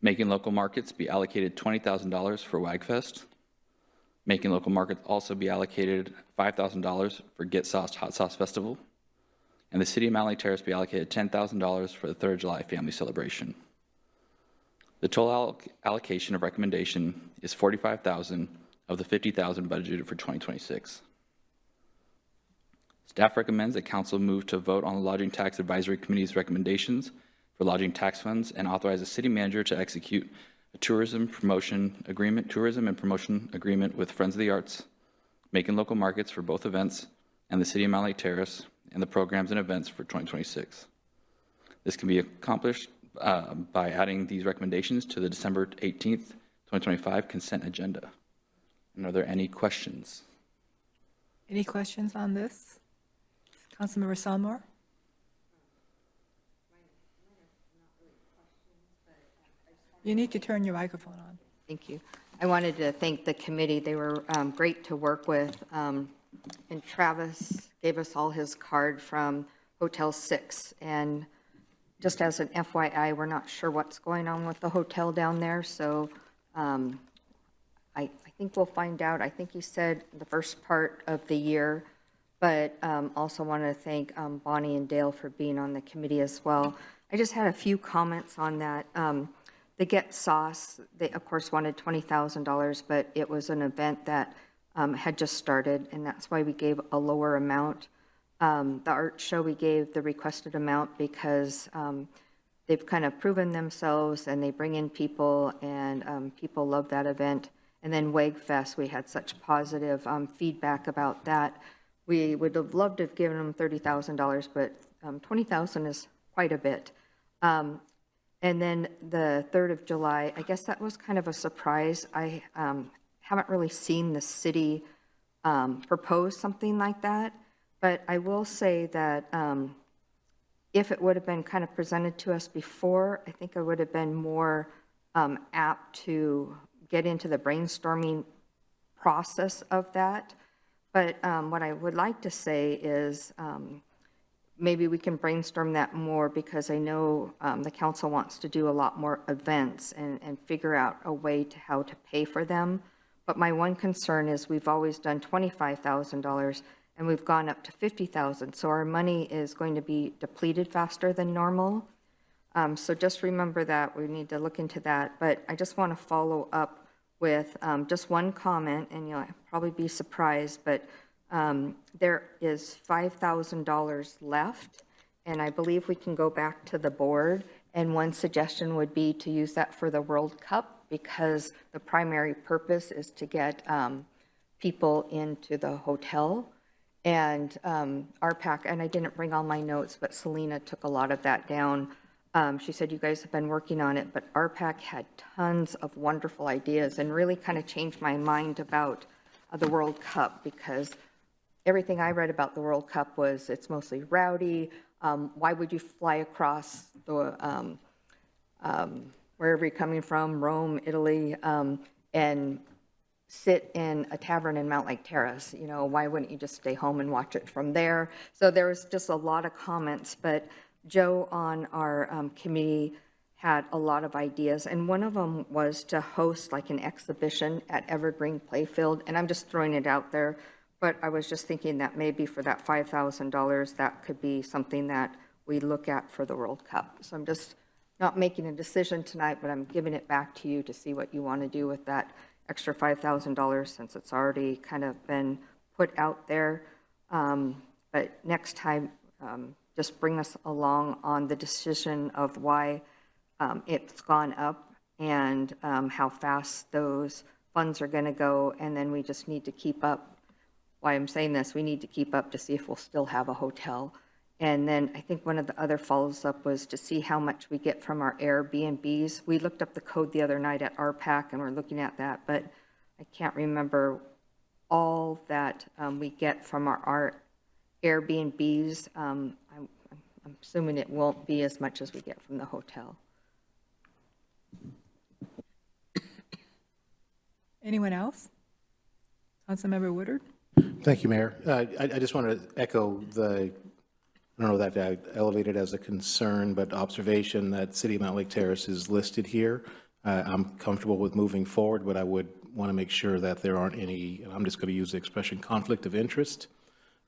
Making Local Markets be allocated $20,000 for WAGFest. Making Local Markets also be allocated $5,000 for Get Sauced Hot Sauce Festival. And the City of Mountlake Terrace be allocated $10,000 for the 3rd of July family celebration. The total allocation of recommendation is $45,000 of the $50,000 budgeted for 2026. Staff recommends that council move to vote on the Lodging Tax Advisory Committee's recommendations for lodging tax funds and authorize the city manager to execute a tourism and promotion agreement with Friends of the Arts making local markets for both events and the City of Mountlake Terrace, and the programs and events for 2026. This can be accomplished by adding these recommendations to the December 18th, 2025 consent agenda. And are there any questions? Any questions on this? Councilmember Salmore? You need to turn your microphone on. Thank you. I wanted to thank the committee. They were great to work with. And Travis gave us all his card from Hotel 6. And just as an FYI, we're not sure what's going on with the hotel down there. So I think we'll find out. I think he said the first part of the year. But also want to thank Bonnie and Dale for being on the committee as well. I just had a few comments on that. The Get Sauce, they of course wanted $20,000, but it was an event that had just started, and that's why we gave a lower amount. The art show, we gave the requested amount because they've kind of proven themselves and they bring in people, and people love that event. And then WAGFest, we had such positive feedback about that. We would have loved to have given them $30,000, but $20,000 is quite a bit. And then the 3rd of July, I guess that was kind of a surprise. I haven't really seen the city propose something like that, but I will say that if it would have been kind of presented to us before, I think I would have been more apt to get into the brainstorming process of that. But what I would like to say is maybe we can brainstorm that more, because I know the council wants to do a lot more events and figure out a way to how to pay for them. But my one concern is we've always done $25,000 and we've gone up to $50,000. So our money is going to be depleted faster than normal. So just remember that. We need to look into that. But I just want to follow up with just one comment, and you'll probably be surprised, but there is $5,000 left, and I believe we can go back to the board, and one suggestion would be to use that for the World Cup, because the primary purpose is to get people into the hotel. And RPAC, and I didn't bring all my notes, but Selena took a lot of that down. She said, you guys have been working on it, but RPAC had tons of wonderful ideas and really kind of changed my mind about the World Cup, because everything I read about the World Cup was it's mostly rowdy. Why would you fly across the, wherever you're coming from, Rome, Italy, and sit in a tavern in Mountlake Terrace? You know, why wouldn't you just stay home and watch it from there? So there was just a lot of comments, but Joe on our committee had a lot of ideas, and one of them was to host like an exhibition at Evergreen Playfield, and I'm just throwing it out there, but I was just thinking that maybe for that $5,000, that could be something that we look at for the World Cup. So I'm just not making a decision tonight, but I'm giving it back to you to see what you want to do with that extra $5,000, since it's already kind of been put out there. But next time, just bring us along on the decision of why it's gone up and how fast those funds are going to go. And then we just need to keep up. Why I'm saying this, we need to keep up to see if we'll still have a hotel. And then I think one of the other follows up was to see how much we get from our Airbnbs. We looked up the code the other night at RPAC and we're looking at that, but I can't remember all that we get from our Airbnbs. I'm assuming it won't be as much as we get from the hotel. Anyone else? Councilmember Woodard? Thank you, Mayor. I just want to echo the, I don't know that I elevated as a concern, but observation that City of Mountlake Terrace is listed here. I'm comfortable with moving forward, but I would want to make sure that there aren't any, and I'm just going to use the expression conflict of interest,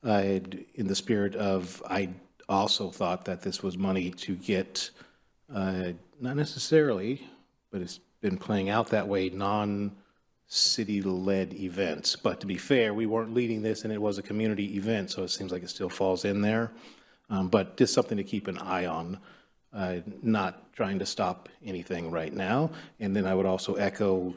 in the spirit of, I also thought that this was money to get, not necessarily, but it's been playing out that way, non-city-led events. But to be fair, we weren't leading this, and it was a community event, so it seems like it still falls in there. But just something to keep an eye on, not trying to stop anything right now. And then I would also echo,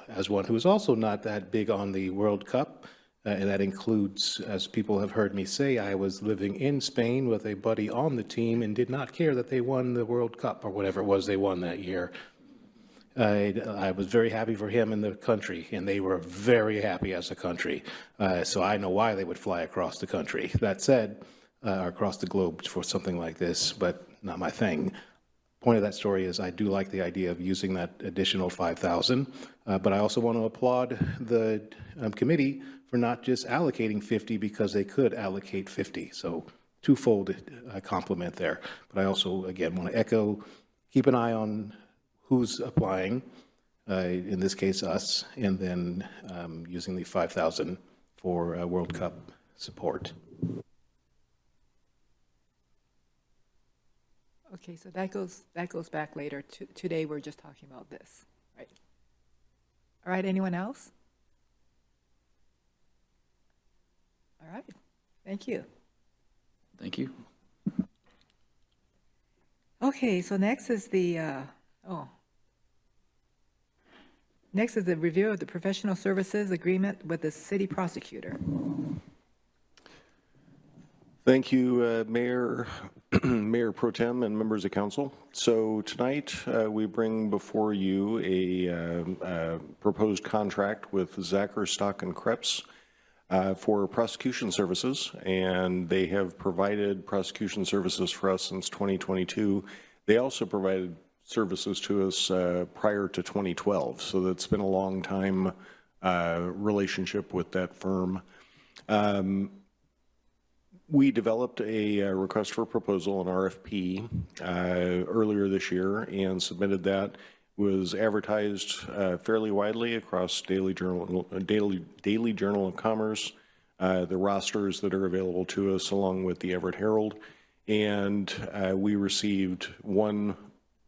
as one who is also not that big on the World Cup, And that includes, as people have heard me say, I was living in Spain with a buddy on the team and did not care that they won the World Cup or whatever it was they won that year. I was very happy for him and the country, and they were very happy as a country. So I know why they would fly across the country. That said, or across the globe for something like this, but not my thing. Point of that story is I do like the idea of using that additional 5,000, but I also want to applaud the committee for not just allocating 50 because they could allocate 50. So twofold compliment there. But I also, again, want to echo, keep an eye on who's applying, in this case us, and then using the 5,000 for World Cup support. Okay, so that goes back later. Today, we're just talking about this, right? All right, anyone else? All right, thank you. Thank you. Okay, so next is the, next is the review of the professional services agreement with the city prosecutor. Thank you, Mayor, Mayor Pro Tem and members of council. So tonight, we bring before you a proposed contract with Zacher, Stock and Krebs for prosecution services, and they have provided prosecution services for us since 2022. They also provided services to us prior to 2012, so that's been a long time relationship with that firm. We developed a request for proposal, an RFP, earlier this year and submitted that. It was advertised fairly widely across Daily Journal of Commerce, the rosters that are available to us, along with the Everett Herald, and we received one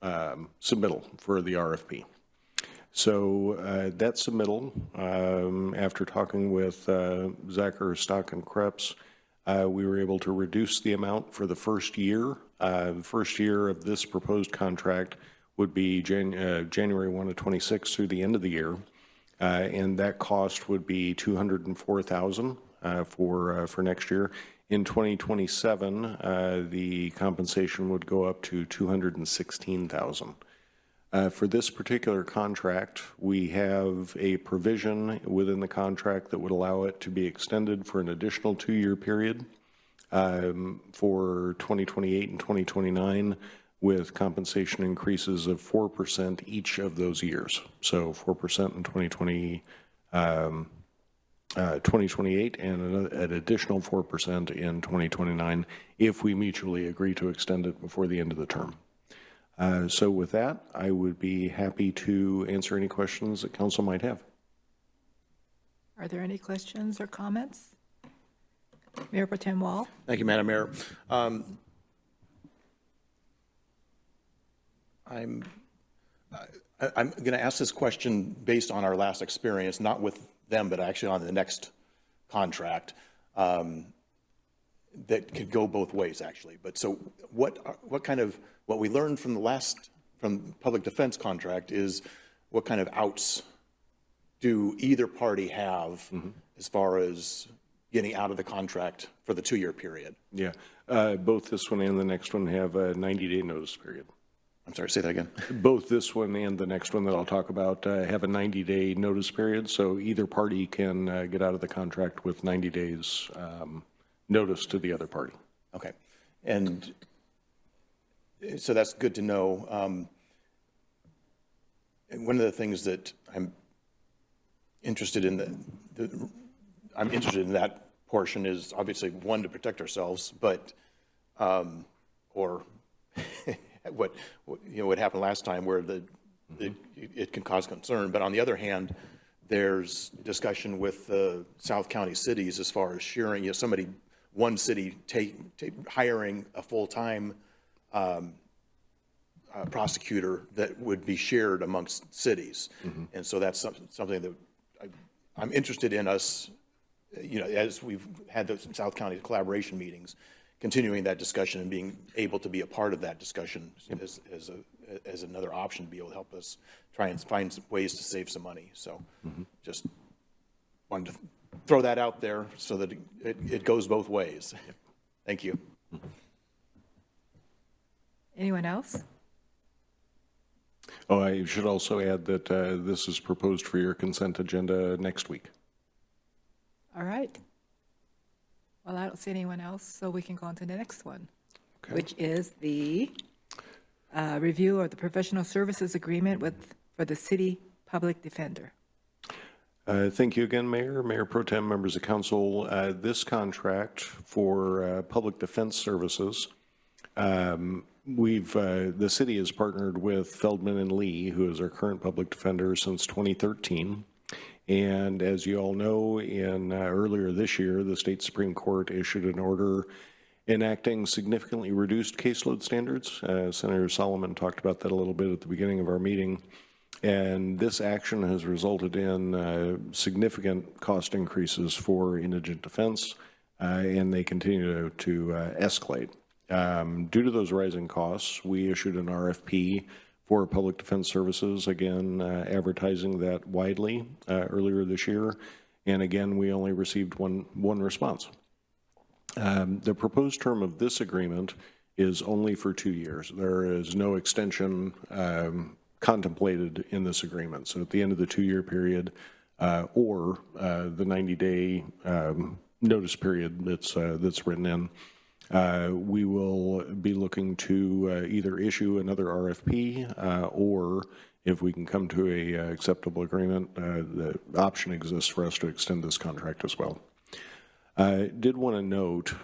submittal for the RFP. So that submittal, after talking with Zacher, Stock and Krebs, we were able to reduce the amount for the first year. The first year of this proposed contract would be January 1 of 26 through the end of the year, and that cost would be $204,000 for next year. In 2027, the compensation would go up to $216,000. For this particular contract, we have a provision within the contract that would allow it to be extended for an additional 2-year period for 2028 and 2029, with compensation increases of 4% each of those years. So 4% in 2028 and an additional 4% in 2029 if we mutually agree to extend it before the end of the term. So with that, I would be happy to answer any questions that council might have. Are there any questions or comments? Mayor Pro Tem Wall? Thank you, Madam Mayor. I'm going to ask this question based on our last experience, not with them, but actually on the next contract. That could go both ways, actually. But so what we learned from from public defense contract is what kind of outs do either party have as far as getting out of the contract for the 2-year period? Yeah, both this one and the next one have a 90-day notice period. I'm sorry, say that again. Both this one and the next one that I'll talk about have a 90-day notice period, so either party can get out of the contract with 90 days notice to the other party. Okay. And so that's good to know. And one of the things that I'm interested in that portion is obviously, one, to protect ourselves, but or what happened last time where it can cause concern. But on the other hand, there's discussion with the South County cities as far as sharing, one city hiring a full-time prosecutor that would be shared amongst cities. And so that's something that I'm interested in us, as we've had the South County collaboration meetings, continuing that discussion and being able to be a part of that discussion as another option to be able to help us try and find some ways to save some money. So just wanted to throw that out there so that it goes both ways. Thank you. Anyone else? Oh, I should also add that this is proposed for your consent agenda next week. All right. Well, I don't see anyone else, so we can go on to the next one, which is the review of the professional services agreement for the city public defender. Thank you again, Mayor, Mayor Pro Tem, members of council. This contract for public defense services, the city has partnered with Feldman and Lee, who is our current public defender since 2013. And as you all know, earlier this year, the state Supreme Court issued an order enacting significantly reduced caseload standards. Senator Salomon talked about that a little bit at the beginning of our meeting. And this action has resulted in significant cost increases for indigent defense, and they continue to escalate. Due to those rising costs, we issued an RFP for public defense services, again, advertising that widely earlier this year. And again, we only received one response. The proposed term of this agreement is only for 2 years. There is no extension contemplated in this agreement. So at the end of the 2-year period or the 90-day notice period that's written in, we will be looking to either issue another RFP or if we can come to a acceptable agreement, the option exists for us to extend this contract as well. I did want to note,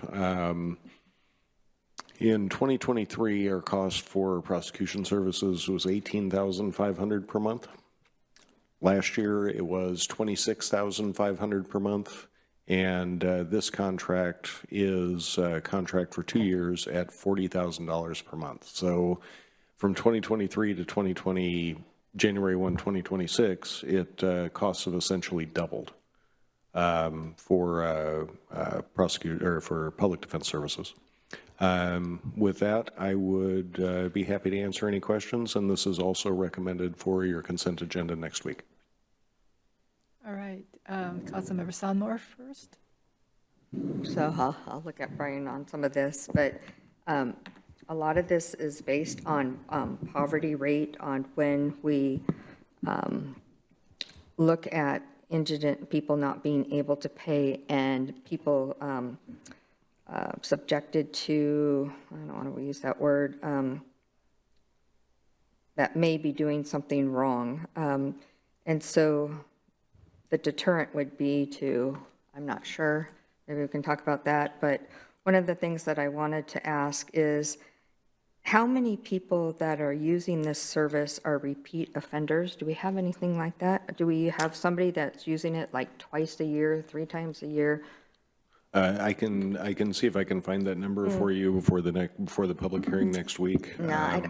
in 2023, our cost for prosecution services was $18,500 per month. Last year, it was $26,500 per month. And this contract is a contract for 2 years at $40,000 per month. So from 2023 to January 1, 2026, it costs have essentially doubled for public defense services. With that, I would be happy to answer any questions, and this is also recommended for your consent agenda next week. All right, Councilmember Sonmore first. So I'll look at Brian on some of this, but a lot of this is based on poverty rate, on when we look at indigent people not being able to pay and people subjected to, I don't want to use that word, that may be doing something wrong. And so the deterrent would be to, I'm not sure, maybe we can talk about that, but one of the things that I wanted to ask is how many people that are using this service are repeat offenders? Do we have anything like that? Do we have somebody that's using it like twice a year, 3 times a year? I can see if I can find that number for you before the public hearing next week. No,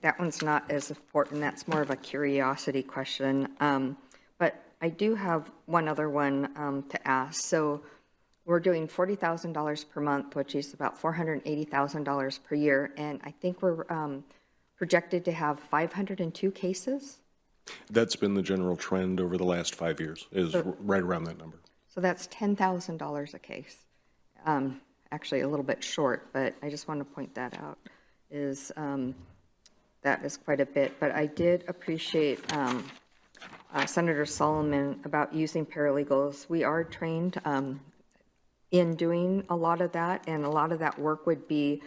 that one's not as important. That's more of a curiosity question. But I do have one other one to ask. So we're doing $40,000 per month, which is about $480,000 per year, and I think we're projected to have 502 cases. That's been the general trend over the last 5 years, is right around that number. So that's $10,000 a case. Actually, a little bit short, but I just want to point that out. That is quite a bit. But I did appreciate Senator Salomon about using paralegals. We are trained in doing a lot of that, and a lot of that work would be,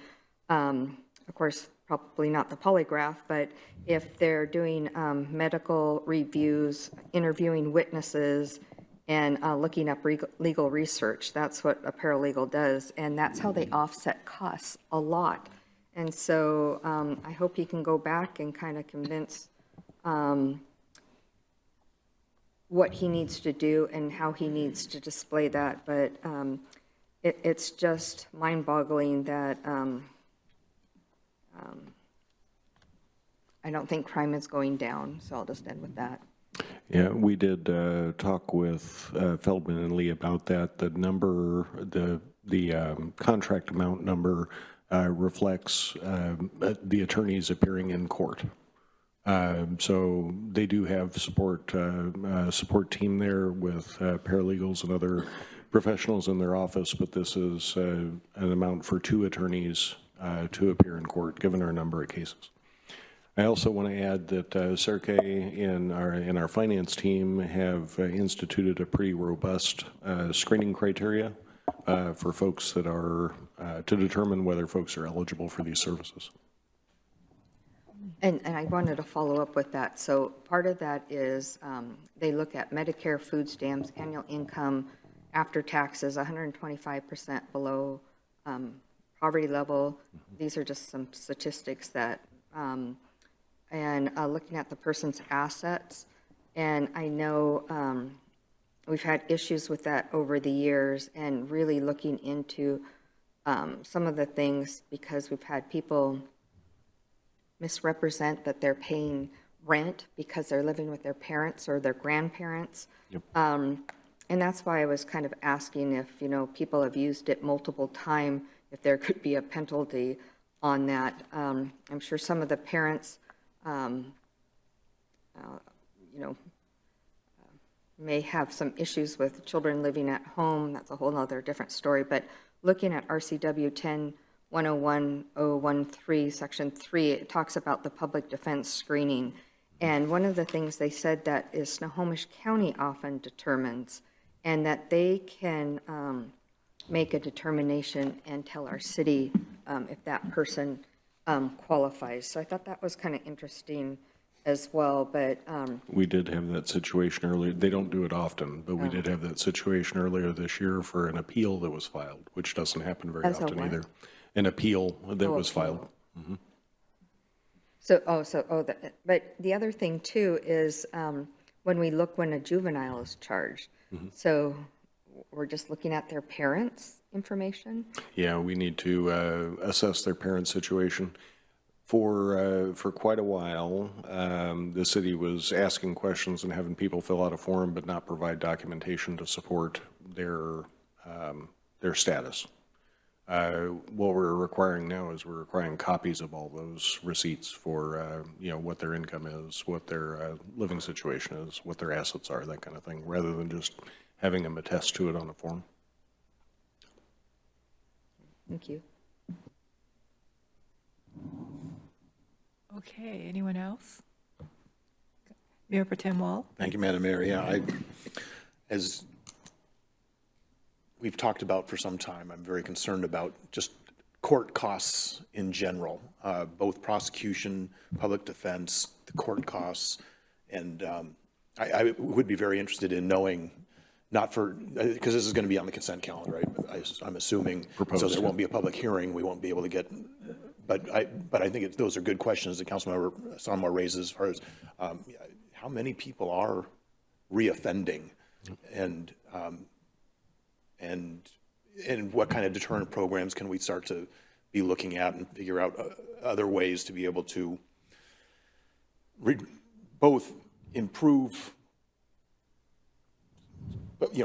of course, probably not the polygraph, but if they're doing medical reviews, interviewing witnesses, and looking up legal research. That's what a paralegal does, and that's how they offset costs a lot. And so I hope he can go back and kind of convince what he needs to do and how he needs to display that. But it's just mind-boggling that I don't think crime is going down, so I'll just end with that. Yeah, we did talk with Feldman and Lee about that. The number, the contract amount number reflects the attorneys appearing in court. So they do have support team there with paralegals and other professionals in their office, but this is an amount for 2 attorneys to appear in court, given our number of cases. I also want to add that Serke and our finance team have instituted a pretty robust screening criteria for folks that are, to determine whether folks are eligible for these services. And I wanted to follow up with that. So part of that is they look at Medicare, food stamps, annual income after taxes, 125% below poverty level. These are just some statistics that, and looking at the person's assets. And I know we've had issues with that over the years, and really looking into some of the things, because we've had people misrepresent that they're paying rent because they're living with their parents or their grandparents. Yep. And that's why I was kind of asking if, people have used it multiple times, if there could be a penalty on that. I'm sure some of the parents, may have some issues with children living at home. That's a whole other different story. But looking at RCW 10-101-013, Section 3, it talks about the public defense screening. And one of the things they said that is Snohomish County often determines, and that they can make a determination and tell our city if that person qualifies. So I thought that was kind of interesting as well, but. We did have that situation earlier. They don't do it often, but we did have that situation earlier this year for an appeal that was filed, which doesn't happen very As a often what? either. An appeal that was appeal. filed. Mm-hmm. But the other thing too is when we look when a juvenile is charged. So we're just looking at their parents' information? Yeah, we need to assess their parents' situation. For quite a while, the city was asking questions and having people fill out a form but not provide documentation to support their status. What we're requiring now is we're requiring copies of all those receipts for, what their income is, what their living situation is, what their assets are, that kind of thing, rather than just having them attest to it on a form. Thank you. Okay, anyone else? Mayor Pro Tem Wall? Thank you, Madam Mayor. Yeah, as we've talked about for some time, I'm very concerned about just court costs in general, both prosecution, public defense, the court costs. And I would be very interested in knowing, because this is going to be on the consent calendar, right? I'm assuming, so there won't be a public hearing. We won't be able to get, but I think those are good questions that Councilmember Salomon raises as far as how many people are reoffending and what kind of deterrent programs can we start to be looking at and figure out other ways to be able to both improve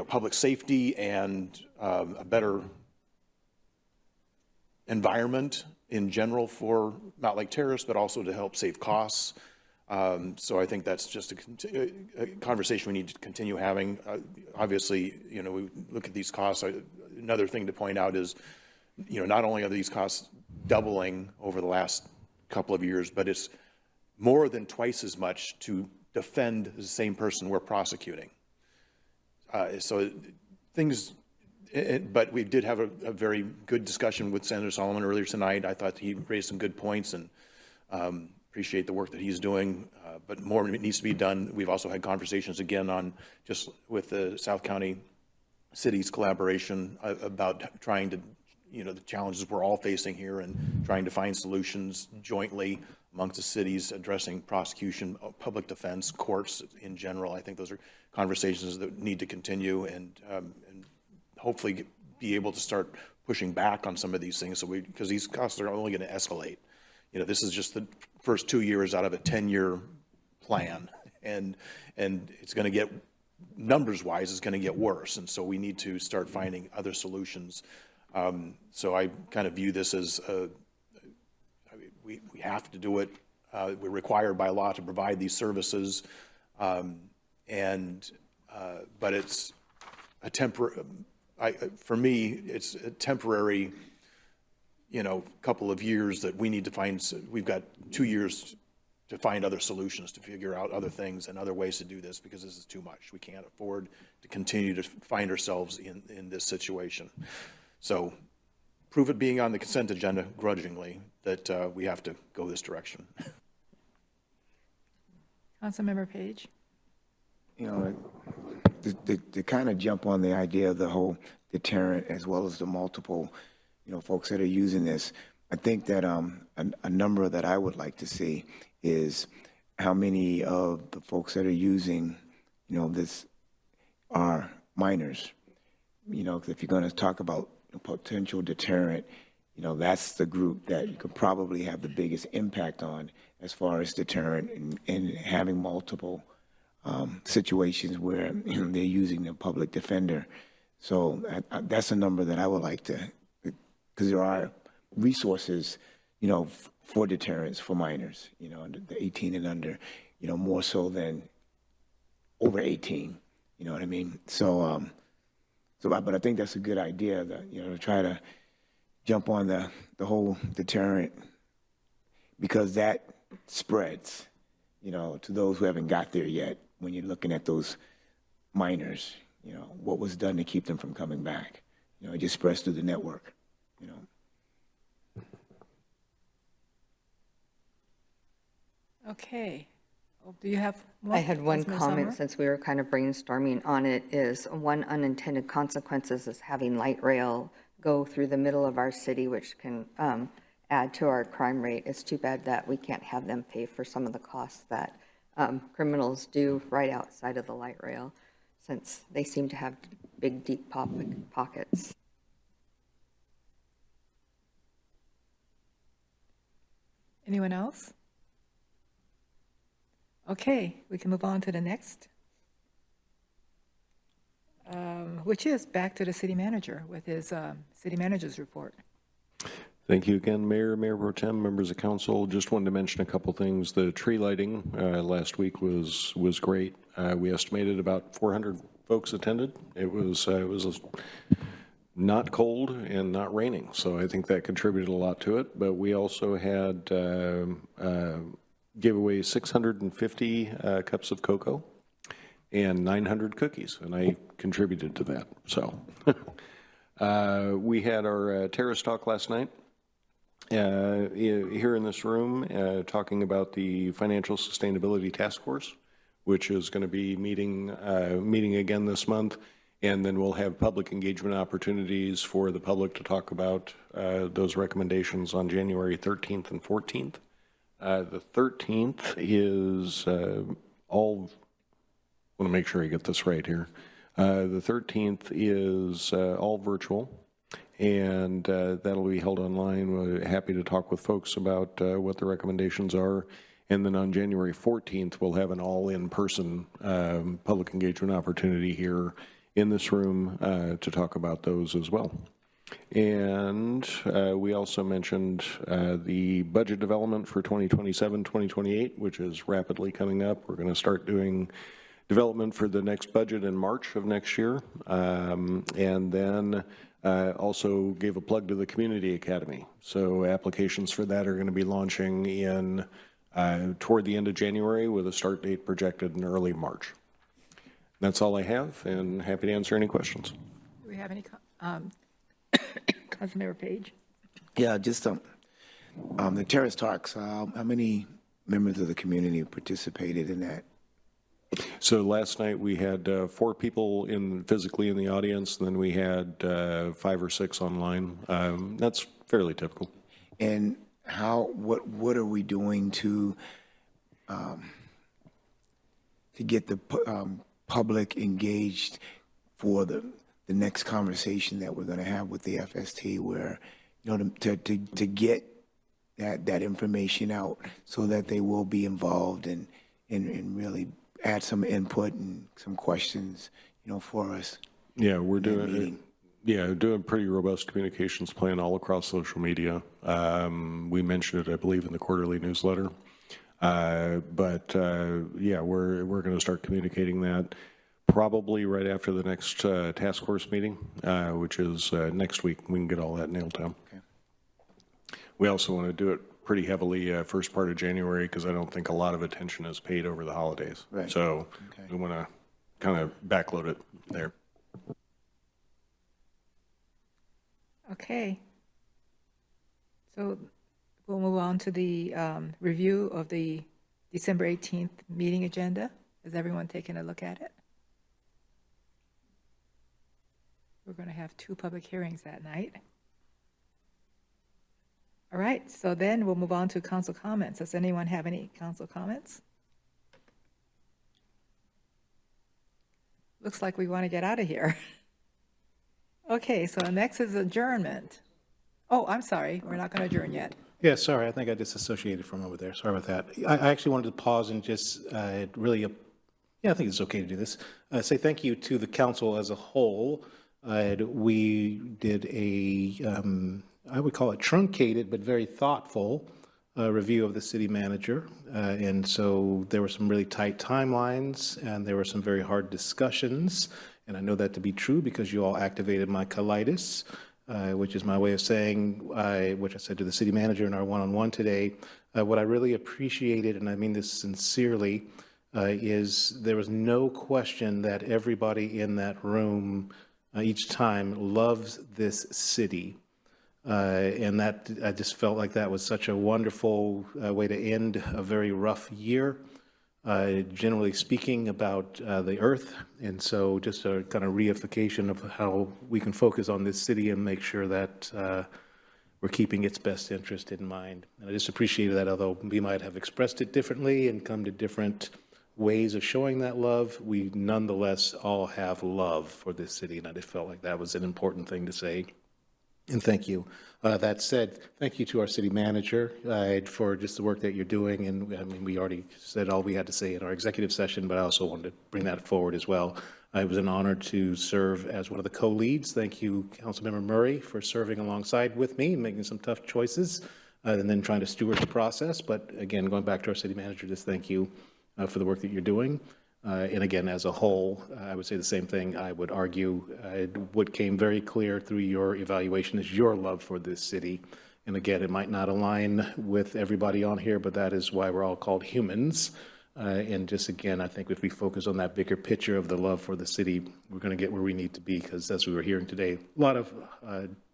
public safety and a better environment in general for Mountlake Terrace, but also to help save costs. So I think that's just a conversation we need to continue having. Obviously, we look at these costs. Another thing to point out is, not only are these costs doubling over the last couple of years, but it's more than twice as much to defend the same person we're prosecuting. So things, but we did have a very good discussion with Senator Salomon earlier tonight. I thought he raised some good points, and appreciate the work that he's doing, but more needs to be done. We've also had conversations again on just with the South County cities collaboration about trying to, the challenges we're all facing here and trying to find solutions jointly amongst the cities addressing prosecution, public defense, courts in general. I think those are conversations that need to continue and hopefully be able to start pushing back on some of these things. Because these costs are only going to escalate. This is just the first 2 years out of a 10-year plan, and it's going to get, numbers-wise, it's going to get worse, and so we need to start finding other solutions. So I kind of view this as we have to do it. We're required by law to provide these services. But it's a for me, it's a temporary, couple of years that we need to find. We've got 2 years to find other solutions, to figure out other things and other ways to do this, because this is too much. We can't afford to continue to find ourselves in this situation. So prove it being on the consent agenda grudgingly that we have to go this direction. Councilmember Page? To kind of jump on the idea of the whole deterrent as well as the multiple, folks that are using this, I think that a number that I would like to see is how many of the folks that are using, this are minors. If you're going to talk about potential deterrent, that's the group that you could probably have the biggest impact on as far as deterrent and having multiple situations where they're using the public defender. So that's a number that I would like to, because there are resources, for deterrence for minors, the 18 and under, more so than over 18. You know what I mean? So, but I think that's a good idea that, to try to jump on the whole deterrent, because that spreads, to those who haven't got there yet. When you're looking at those minors, what was done to keep them from coming back? It just spreads through the network, Okay. Do you have more? I had one Councilmember comment, Summer? since we were kind of brainstorming on it, is one unintended consequences is having light rail go through the middle of our city, which can add to our crime rate. It's too bad that we can't have them pay for some of the costs that criminals do right outside of the light rail, since they seem to have big, deep pockets. Anyone else? Okay, we can move on to the next, which is back to the city manager with his city manager's report. Thank you again, Mayor, Mayor Pro Tem, members of council. Just wanted to mention a couple things. The tree lighting last week was great. We estimated about 400 folks attended. It was not cold and not raining, so I think that contributed a lot to it. But we also had gave away 650 cups of cocoa and 900 cookies, and I contributed to that. So we had our Terrace talk last night. Here in this room, talking about the Financial Sustainability Task Force, which is going to be meeting again this month, and then we'll have public engagement opportunities for the public to talk about those recommendations on January 13th and 14th. The 13th is all, I want to make sure I get this right here. The 13th is all virtual. And that'll be held online. We're happy to talk with folks about what the recommendations are. And then on January 14th, we'll have an all-in-person public engagement opportunity here in this room to talk about those as well. And we also mentioned the budget development for 2027-2028, which is rapidly coming up. We're going to start doing development for the next budget in March of next year. And then also gave a plug to the Community Academy. So applications for that are going to be launching in toward the end of January with a start date projected in early March. That's all I have, and happy to answer any questions. Do we have any, Councilmember Page? Yeah, just the Terrace talks, how many members of the community participated in that? So last night we had 4 people physically in the audience, and then we had 5 or 6 online. That's fairly typical. And what are we doing to get the public engaged for the next conversation that we're going to have with the FST, where to get that information out so that they will be involved and really add some input and some questions, for us. Yeah, we're doing pretty robust communications plan all across social media. We mentioned it, I believe, in the quarterly newsletter. But yeah, we're going to start communicating that probably right after the next task force meeting, which is next week. We can get all that nailed down. Okay. We also want to do it pretty heavily first part of January because I don't think a lot of attention is paid over the holidays. Right. So Okay. we want to kind of backload it there. Okay. So we'll move on to the review of the December 18th meeting agenda. Has everyone taken a look at it? We're going to have 2 public hearings that night. All right, so then we'll move on to council comments. Does anyone have any council comments? Looks like we want to get out of here. Okay, so next is adjournment. Oh, I'm sorry, we're not going to adjourn yet. Yeah, sorry, I think I disassociated from over there. Sorry about that. I actually wanted to pause and just really, yeah, I think it's okay to do this. Say thank you to the council as a whole. We did a, I would call it truncated, but very thoughtful review of the city manager. And so there were some really tight timelines and there were some very hard discussions. And I know that to be true because you all activated my colitis, which is my way of saying, which I said to the city manager in our one-on-one today, what I really appreciated, and I mean this sincerely, is there was no question that everybody in that room each time loves this city. And that, I just felt like that was such a wonderful way to end a very rough year, generally speaking, about the earth. And so just a kind of reification of how we can focus on this city and make sure that we're keeping its best interest in mind. And I just appreciated that, although we might have expressed it differently and come to different ways of showing that love, we nonetheless all have love for this city. And I just felt like that was an important thing to say. And thank you. That said, thank you to our city manager for just the work that you're doing. And I mean, we already said all we had to say in our executive session, but I also wanted to bring that forward as well. It was an honor to serve as one of the co-leads. Thank you, Councilmember Murray, for serving alongside with me, making some tough choices, and then trying to steward the process. But again, going back to our city manager, just thank you for the work that you're doing. And again, as a whole, I would say the same thing. I would argue what came very clear through your evaluation is your love for this city. And again, it might not align with everybody on here, but that is why we're all called humans. And just again, I think if we focus on that bigger picture of the love for the city, we're going to get where we need to be, because as we were hearing today, a lot of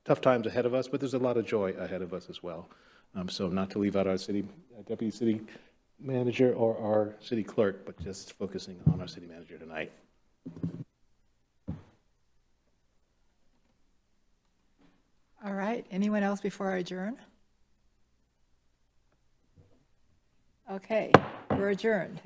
tough times ahead of us, but there's a lot of joy ahead of us as well. So not to leave out our city deputy city manager or our city clerk, but just focusing on our city manager tonight. All right, anyone else before I adjourn? Okay, we're adjourned.